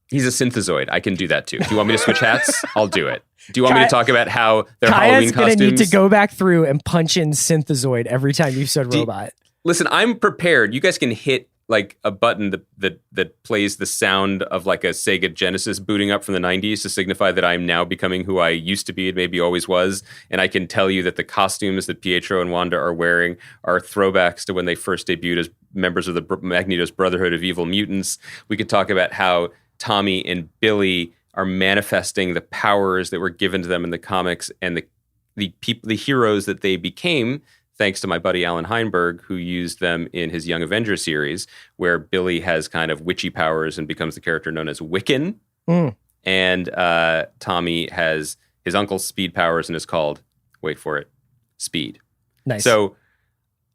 He's a synthezoid. I can do that too. Do you want me to switch hats? I'll do it. Do you want me to talk about how their Halloween costumes? Kaya's going to need to go back through and punch in synthezoid every time you said robot. Listen, I'm prepared. You guys can hit like a button that plays the sound of like a Sega Genesis booting up from the 90s to signify that I'm now becoming who I used to be and maybe always was. And I can tell you that the costumes that Pietro and Wanda are wearing are throwbacks to when they first debuted as members of the Magneto's Brotherhood of Evil Mutants. We could talk about how Tommy and Billy are manifesting the powers that were given to them in the comics and the heroes that they became, thanks to my buddy Alan Heinberg, who used them in his Young Avengers series, where Billy has kind of witchy powers and becomes the character known as Wiccan. And Tommy has his uncle's speed powers and is called, wait for it, Speed. Nice. So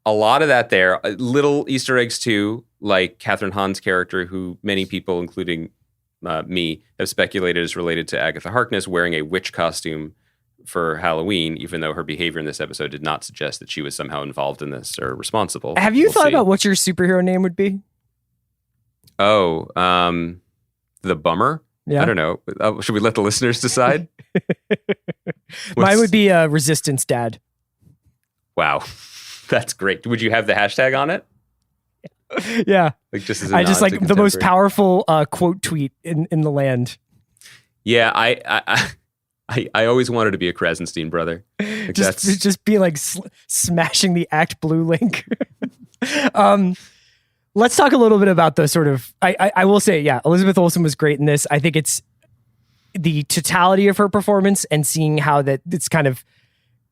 a lot of that there. Little Easter eggs too, like Catherine Hahn's character, who many people, including me, have speculated is related to Agatha Harkness, wearing a witch costume for Halloween, even though her behavior in this episode did not suggest that she was somehow involved in this or responsible. Have you thought about what your superhero name would be? Oh, the Bummer? Yeah. I don't know. Should we let the listeners decide? Mine would be Resistance Dad. Wow. That's great. Would you have the hashtag on it? Yeah. Like just as I just like the most powerful quote tweet in the land. Yeah, I always wanted to be a Krasenstein brother. Like just be like smashing the Act Blue link. Let's talk a little bit about the sort of, I will say, yeah, Elizabeth Olsen was great in this. I think it's the totality of her performance and seeing how that it's kind of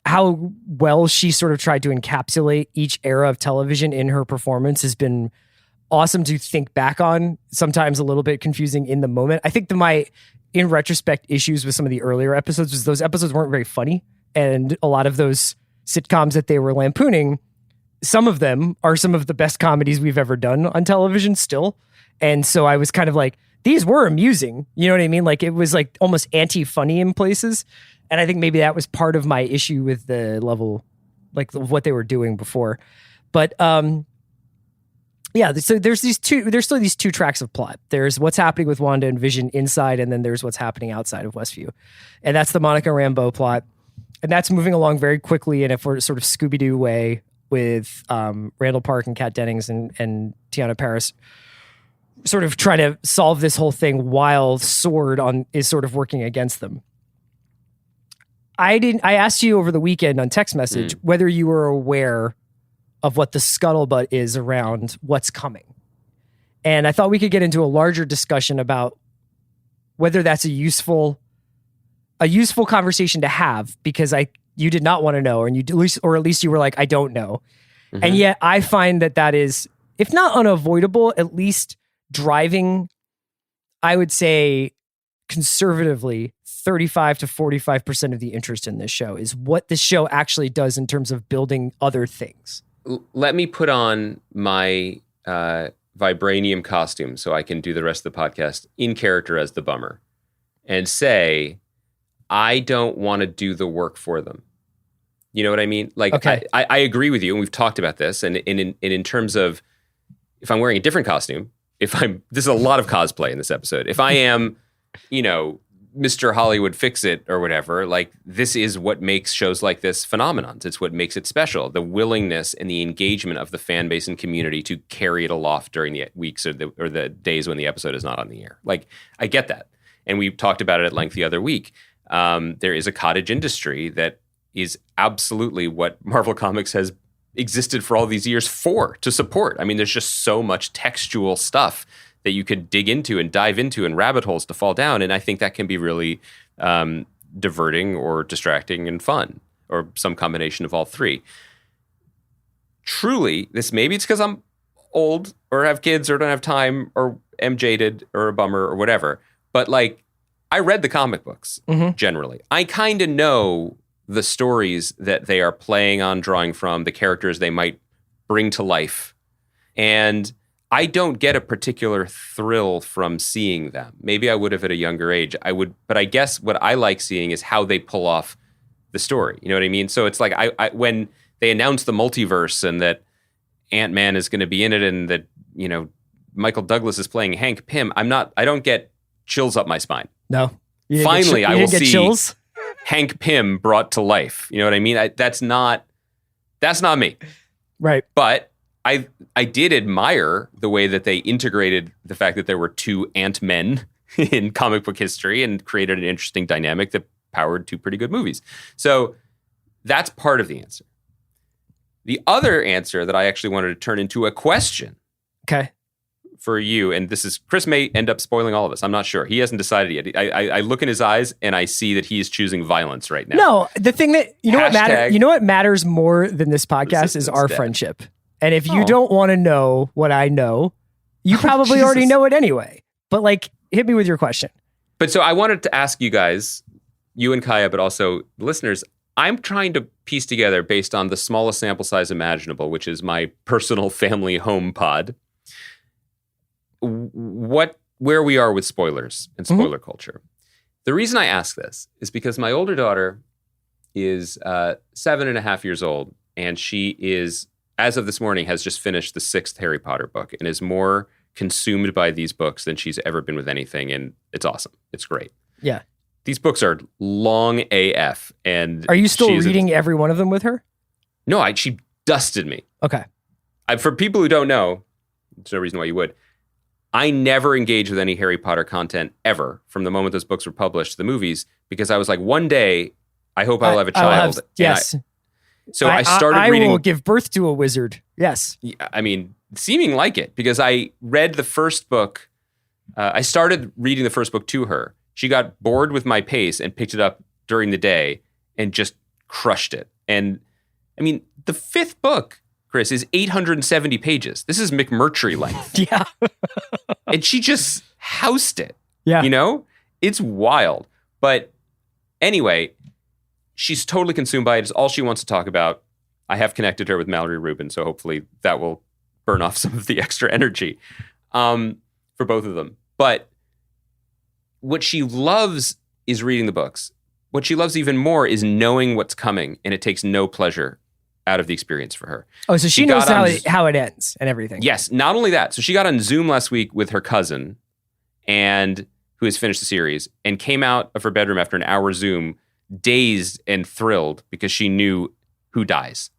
how well she sort of tried to encapsulate each era of television in her performance has been awesome to think back on. Sometimes a little bit confusing in the moment. I think in retrospect, issues with some of the earlier episodes was those episodes weren't very funny. And a lot of those sitcoms that they were lampooning, some of them are some of the best comedies we've ever done on television still. And so I was kind of like, these were amusing. You know what I mean? Like it was like almost anti-funny in places. And I think maybe that was part of my issue with the level, like of what they were doing before. But yeah, so there's still these two tracks of plot. There's what's happening with Wanda and Vision inside, and then there's what's happening outside of Westview. And that's the Monica Rambeau plot. And that's moving along very quickly in a sort of Scooby-Doo way. with Randall Park and Kat Dennings and Tiana Paris sort of trying to solve this whole thing while Sword is sort of working against them. I asked you over the weekend on text message whether you were aware of what the scuttlebutt is around what's coming. And I thought we could get into a larger discussion about whether that's a useful conversation to have, because you did not want to know, and or at least you were like, I don't know. Mm-hmm. And yet I find that is, if not unavoidable, at least driving, I would say conservatively, 35 to 45% of the interest in this show is what this show actually does in terms of building other things. Let me put on my vibranium costume so I can do the rest of the podcast in character as the bummer and say, I don't want to do the work for them. You know what I mean? Like, okay. I agree with you, and we've talked about this. And in terms of, if I'm wearing a different costume, this is a lot of cosplay in this episode. If I am, Mr. Hollywood Fix-It or whatever, like, this is what makes shows like this phenomenons. It's what makes it special. The willingness and the engagement of the fan base and community to carry it aloft during the weeks or the days when the episode is not on the air. Like, I get that. And we talked about it at length the other week. There is a cottage industry that is absolutely what Marvel Comics has existed for all these years to support. I mean, there's just so much textual stuff that you could dig into and dive into and rabbit holes to fall down. And I think that can be really diverting or distracting and fun, or some combination of all three. Truly, maybe it's because I'm old or have kids or don't have time or am jaded or a bummer or whatever. But like, I read the comic books generally. I kind of know the stories that they are playing on, drawing from, the characters they might bring to life. And I don't get a particular thrill from seeing them. Maybe I would have at a younger age. But I guess what I like seeing is how they pull off the story. You know what I mean? So it's like when they announce the multiverse and that Ant-Man is going to be in it and that, Michael Douglas is playing Hank Pym, I don't get chills up my spine. No. Finally, I will see chills? Hank Pym brought to life. You know what I mean? That's not me. Right. But I did admire the way that they integrated the fact that there were two Ant-Men in comic book history and created an interesting dynamic that powered two pretty good movies. So that's part of the answer. The other answer that I actually wanted to turn into a question. Okay. For you, and Chris may end up spoiling all of this. I'm not sure. He hasn't decided yet. I look in his eyes and I see that he is choosing violence right now. No, the thing that what matters more than this podcast is our friendship. And if you don't want to know what I know, you probably already know it anyway. But like, hit me with your question. But so I wanted to ask you guys, you and Kaya, but also the listeners, I'm trying to piece together, based on the smallest sample size imaginable, which is my personal family home pod, where we are with spoilers and spoiler culture. The reason I ask this is because my older daughter is 7.5 years old, and she is, as of this morning, has just finished the 6th Harry Potter book and is more consumed by these books than she's ever been with anything. And it's awesome. It's great. Yeah. These books are long AF. And are you still reading every one of them with her? No, she dusted me. Okay. For people who don't know, there's no reason why you would. I never engaged with any Harry Potter content ever from the moment those books were published to the movies, because I was like, one day, I hope I will have a child. Yes. I started reading. I will give birth to a wizard. Yes. I mean, seeming like it, because I read the first book. I started reading the first book to her. She got bored with my pace and picked it up during the day and just crushed it. And I mean, the 5th book, Chris, is 870 pages. This is McMurtry length. Yeah. And she just housed it. Yeah. It's wild. But anyway, she's totally consumed by it. It's all she wants to talk about. I have connected her with Mallory Rubin, so hopefully that will burn off some of the extra energy for both of them. But what she loves is reading the books. What she loves even more is knowing what's coming, and it takes no pleasure out of the experience for her. Oh, so she knows how it ends and everything. Yes, not only that. So she got on Zoom last week with her cousin, and who has finished the series, and came out of her bedroom after an hour Zoom, dazed and thrilled because she knew who dies.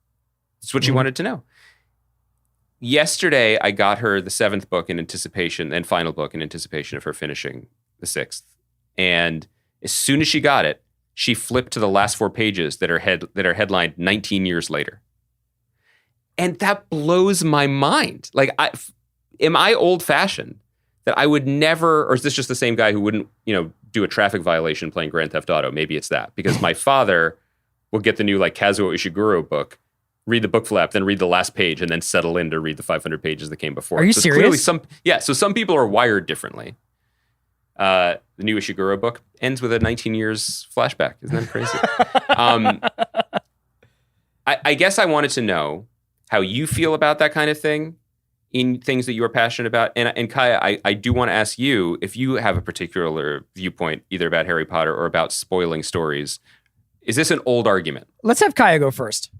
It's what she wanted to know. Yesterday, I got her the 7th book in anticipation and final book in anticipation of her finishing the 6th. And as soon as she got it, she flipped to the last 4 pages that are headlined 19 years later. And that blows my mind. Like, am I old-fashioned that I would never, or is this just the same guy who wouldn't, do a traffic violation playing Grand Theft Auto? Maybe it's that. Because my father will get the new, Kazuo Ishiguro book, read the book flap, then read the last page, and then settle in to read the 500 pages that came before. Are you serious? So some people are wired differently. The new Ishiguro book ends with a 19 years flashback. Isn't that crazy? I guess I wanted to know how you feel about that kind of thing in things that you are passionate about. And Kaya, I do want to ask you if you have a particular viewpoint either about Harry Potter or about spoiling stories. Is this an old argument? Let's have Kaya go first.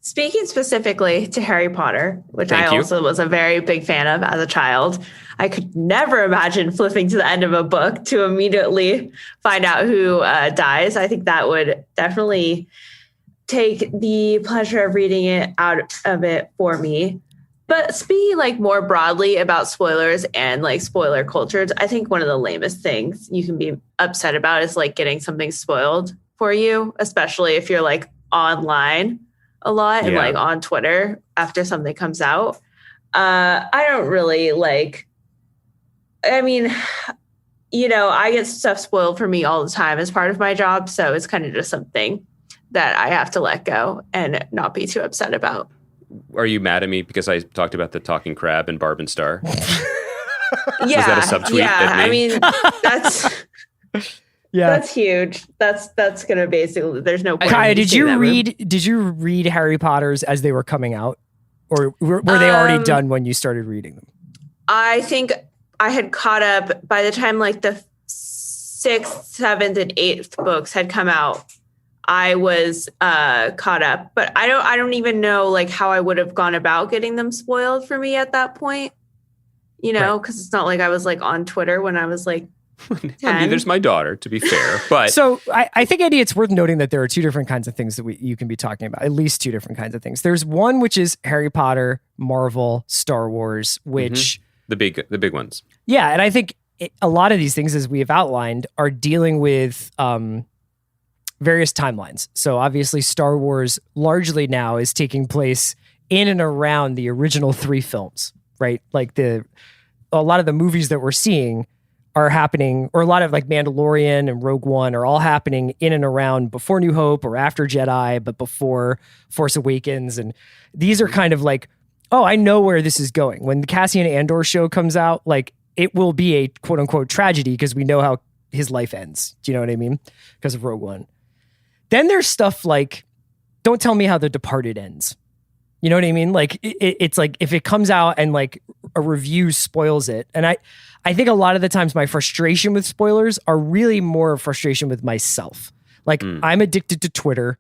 Speaking specifically to Harry Potter, which I also was a very big fan of as a child, I could never imagine flipping to the end of a book to immediately find out who dies. I think that would definitely take the pleasure of reading it out of it for me. But speaking more broadly about spoilers and spoiler culture, I think one of the lamest things you can be upset about is getting something spoiled for you, especially if you're online a lot and on Twitter after something comes out. I don't really I get stuff spoiled for me all the time as part of my job. So it's kind of just something that I have to let go and not be too upset about. Are you mad at me because I talked about the talking crab in Barb and Star? Yeah. Was that a subtweet at me? That's... Yeah, that's huge. That's gonna basically. There's no point. Kaya, did you read Harry Potter's as they were coming out, or were they already done when you started reading them? I think I had caught up by the time the 6th, 7th, and 8th books had come out. I was caught up, but I don't even know how I would have gone about getting them spoiled for me at that point. Because it's not I was on Twitter when I was 10. There's my daughter, to be fair. But so I think, Eddie, it's worth noting that there are 2 different kinds of things that you can be talking about. At least 2 different kinds of things. There's one which is Harry Potter, Marvel, Star Wars, which the big ones. Yeah, and I think a lot of these things, as we have outlined, are dealing with various timelines. So obviously, Star Wars largely now is taking place in and around the original 3 films, right? A lot of the movies that we're seeing are happening, or a lot of Mandalorian and Rogue One are all happening in and around before New Hope or after Jedi, but before Force Awakens. And these are kind of oh, I know where this is going. When the Cassian Andor show comes out, it will be a quote unquote tragedy because we know how his life ends. Do you know what I mean? Because of Rogue One. Then there's stuff don't tell me how The Departed ends. You know what I mean? It's if it comes out and a review spoils it. And I think a lot of the times my frustration with spoilers are really more frustration with myself. I'm addicted to Twitter.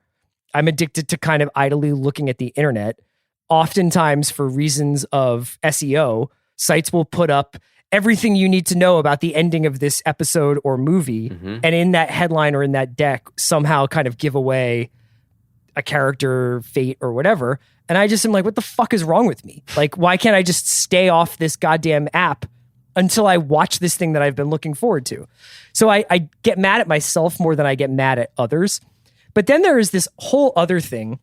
I'm addicted to kind of idly looking at the internet. Oftentimes for reasons of SEO, sites will put up everything you need to know about the ending of this episode or movie. And in that headline or in that deck, somehow kind of give away a character fate or whatever. And I just am what the fuck is wrong with me? Why can't I just stay off this goddamn app until I watch this thing that I've been looking forward to? So I get mad at myself more than I get mad at others. But then there is this whole other thing.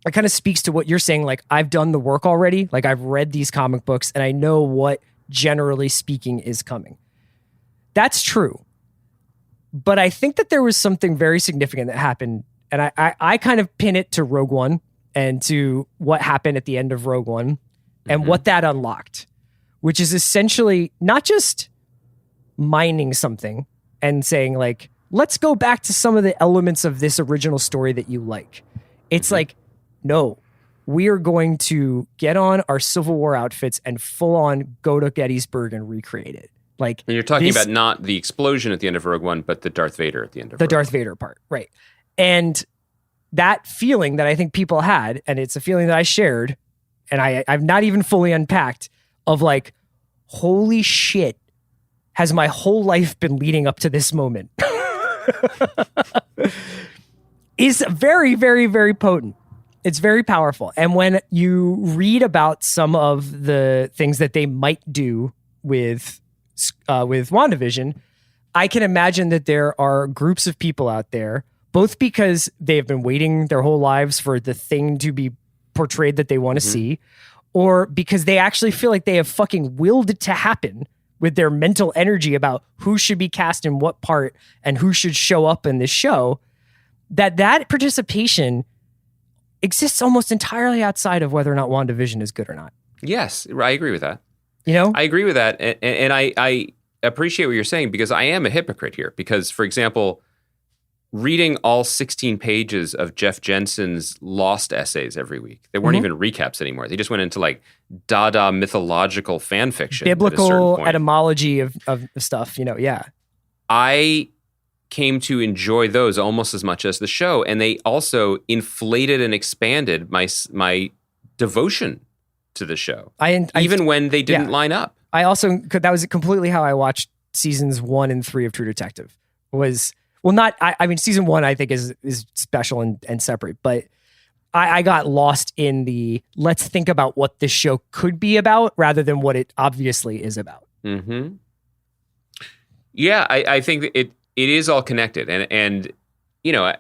It kind of speaks to what you're saying. I've done the work already. I've read these comic books and I know what, generally speaking, is coming. That's true. But I think that there was something very significant that happened. And I kind of pin it to Rogue One and to what happened at the end of Rogue One and what that unlocked, which is essentially not just mining something and saying let's go back to some of the elements of this original story that you like. It's no, we are going to get on our Civil War outfits and full on go to Gettysburg and recreate it. And you're talking about not the explosion at the end of Rogue One, but the Darth Vader at the end of the Darth Vader part. Right. And that feeling that I think people had, and it's a feeling that I shared, and I've not even fully unpacked, of holy shit, has my whole life been leading up to this moment, is very, very, very potent. It's very powerful. And when you read about some of the things that they might do with WandaVision, I can imagine that there are groups of people out there, both because they have been waiting their whole lives for the thing to be portrayed that they want to see, or because they actually feel like they have fucking willed it to happen with their mental energy about who should be cast in what part and who should show up in this show, that participation exists almost entirely outside of whether or not WandaVision is good or not. Yes, I agree with that. You know? I agree with that. And I appreciate what you're saying, because I am a hypocrite here. Because, for example, reading all 16 pages of Jeff Jensen's Lost essays every week, they weren't even recaps anymore. They just went into like Dada mythological fan fiction. Biblical etymology of stuff, you know, yeah. I came to enjoy those almost as much as the show. And they also inflated and expanded my devotion to the show, even when they didn't line up. That was completely how I watched seasons 1 and 3 of True Detective. Season 1 I think is special and separate, but I got lost in the let's think about what this show could be about rather than what it obviously is about. Mm-hmm. Yeah, I think that it is all connected, and you know,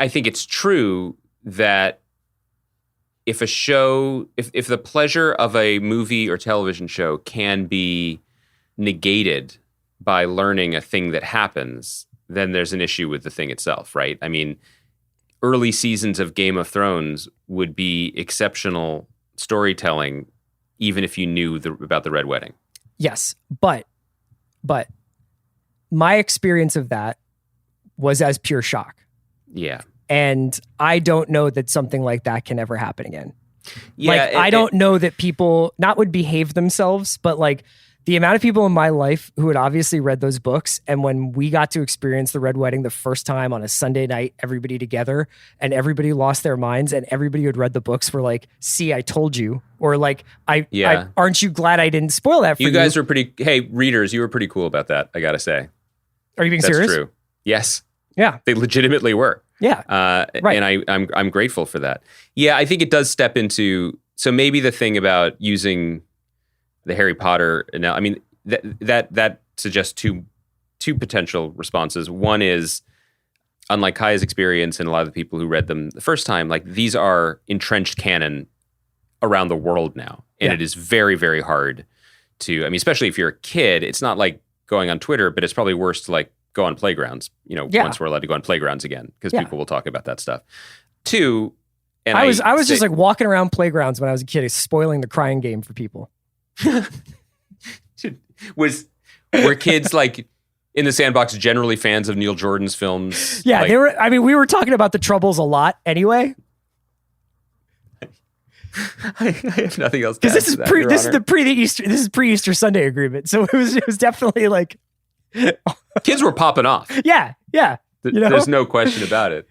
I think it's true that if a show, if the pleasure of a movie or television show can be negated by learning a thing that happens, then there's an issue with the thing itself, right? I mean, early seasons of Game of Thrones would be exceptional storytelling, even if you knew about the Red Wedding. Yes, but my experience of that was as pure shock. Yeah. And I don't know that something like that can ever happen again. Yeah, I don't know that people not would behave themselves, but like the amount of people in my life who had obviously read those books, and when we got to experience the Red Wedding the first time on a Sunday night, everybody together, and everybody lost their minds, and everybody who had read the books were like, "See, I told you," or like, "I aren't you glad I didn't spoil that for you?" You guys were pretty. Hey, readers, you were pretty cool about that. I gotta say. Are you being serious? That's true. Yes. Yeah. They legitimately were. Yeah. Right. And I'm grateful for that. Yeah, I think it does step into, so maybe the thing about using the Harry Potter, now, I mean, that suggests two potential responses. One is, unlike Kaya's experience and a lot of the people who read them the first time, like these are entrenched canon around the world now. And it is very, very hard to, I mean, especially if you're a kid, it's not like going on Twitter, but it's probably worse to like go on playgrounds, you know, once we're allowed to go on playgrounds again, because people will talk about that stuff. Two, and I was just like walking around playgrounds when I was a kid, spoiling the crying game for people. Were kids like in the sandbox generally fans of Neil Jordan's films? Yeah, like, they were. I mean, we were talking about the Troubles a lot anyway. I have nothing else to add to that, this is pre-Easter Sunday agreement, so it was definitely like kids were popping off. Yeah. There's no question about it.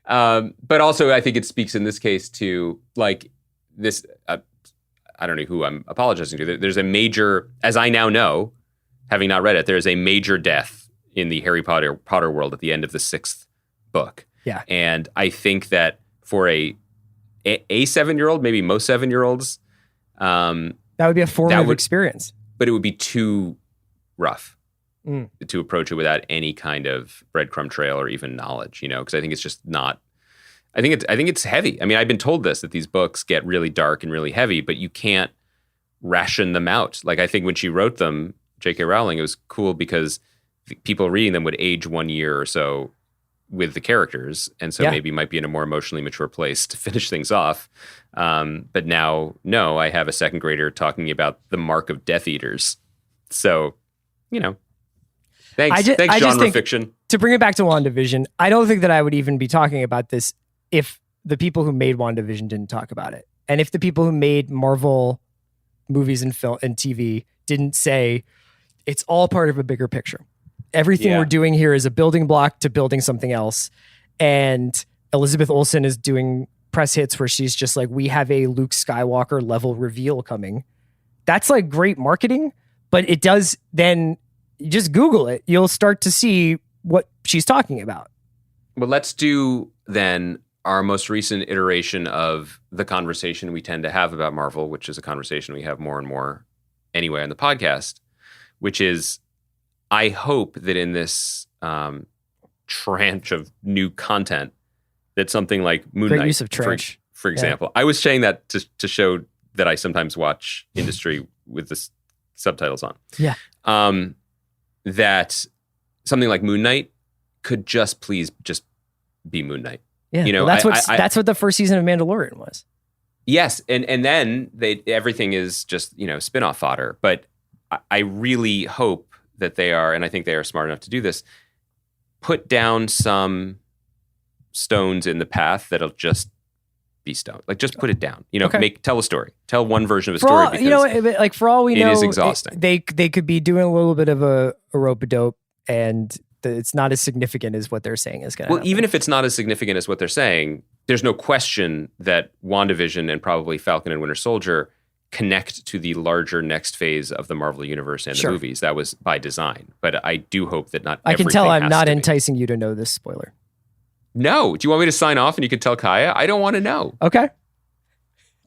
But also, I think it speaks in this case to like this. I don't know who I'm apologizing to. There's a major, as I now know, having not read it, there's a major death in the Harry Potter world at the end of the 6th book. Yeah. And I think that for a 7-year-old, maybe most 7-year-olds, that would be a formative experience. But it would be too rough to approach it without any kind of breadcrumb trail or even knowledge, you know, because I think it's just not. I think it's heavy. I mean, I've been told this, that these books get really dark and really heavy, but you can't ration them out. Like, I think when she wrote them, J.K. Rowling, it was cool because people reading them would age 1 year or so with the characters, and so maybe might be in a more emotionally mature place to finish things off. But now, no, I have a second grader talking about the mark of Death Eaters. So, you know, thanks genre fiction. To bring it back to WandaVision, I don't think that I would even be talking about this if the people who made WandaVision didn't talk about it. And if the people who made Marvel movies and film and TV didn't say, it's all part of a bigger picture. Everything we're doing here is a building block to building something else. And Elizabeth Olsen is doing press hits where she's just like, we have a Luke Skywalker level reveal coming. That's like great marketing, but it does then, you just Google it. You'll start to see what she's talking about. Well, let's do then our most recent iteration of the conversation we tend to have about Marvel, which is a conversation we have more and more anyway on the podcast, which is I hope that in this tranche of new content that something like Moon Great Knight, use of tranche. for example. I was saying that to show that I sometimes watch Industry with the subtitles on. Yeah. That something like Moon Knight could please be Moon Knight. Yeah, you know, that's what the first season of Mandalorian was. Yes, and then everything is just spin-off fodder. But I really hope that they are, and I think they are smart enough to do this, put down some stones in the path that'll just be stone. Like just put it down. Tell a story. Tell one version of a story. Because for all we know, it is exhausting. They could be doing a little bit of a rope-a-dope, and it's not as significant as what they're saying is going to happen. Even if it's not as significant as what they're saying, there's no question that WandaVision and probably Falcon and Winter Soldier connect to the larger next phase of the Marvel Universe and the movies. That was by design. But I do hope that not I can tell I'm not be enticing you to know this spoiler. No. Do you want me to sign off and you can tell Kaya? I don't want to know. Okay.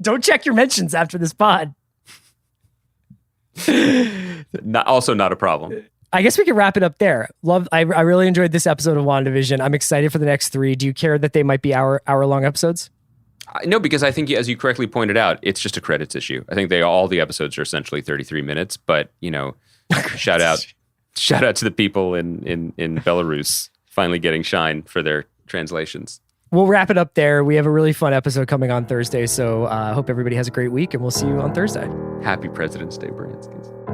Don't check your mentions after this pod. Also not a problem. I guess we can wrap it up there. I really enjoyed this episode of WandaVision. I'm excited for the next 3. Do you care that they might be hour-long episodes? No, because I think, as you correctly pointed out, it's just a credits issue. I think all the episodes are essentially 33 minutes, but, shout out to the people in Belarus finally getting shine for their translations. We'll wrap it up there. We have a really fun episode coming on Thursday, so I hope everybody has a great week, and we'll see you on Thursday. Happy President's Day, Brandskis.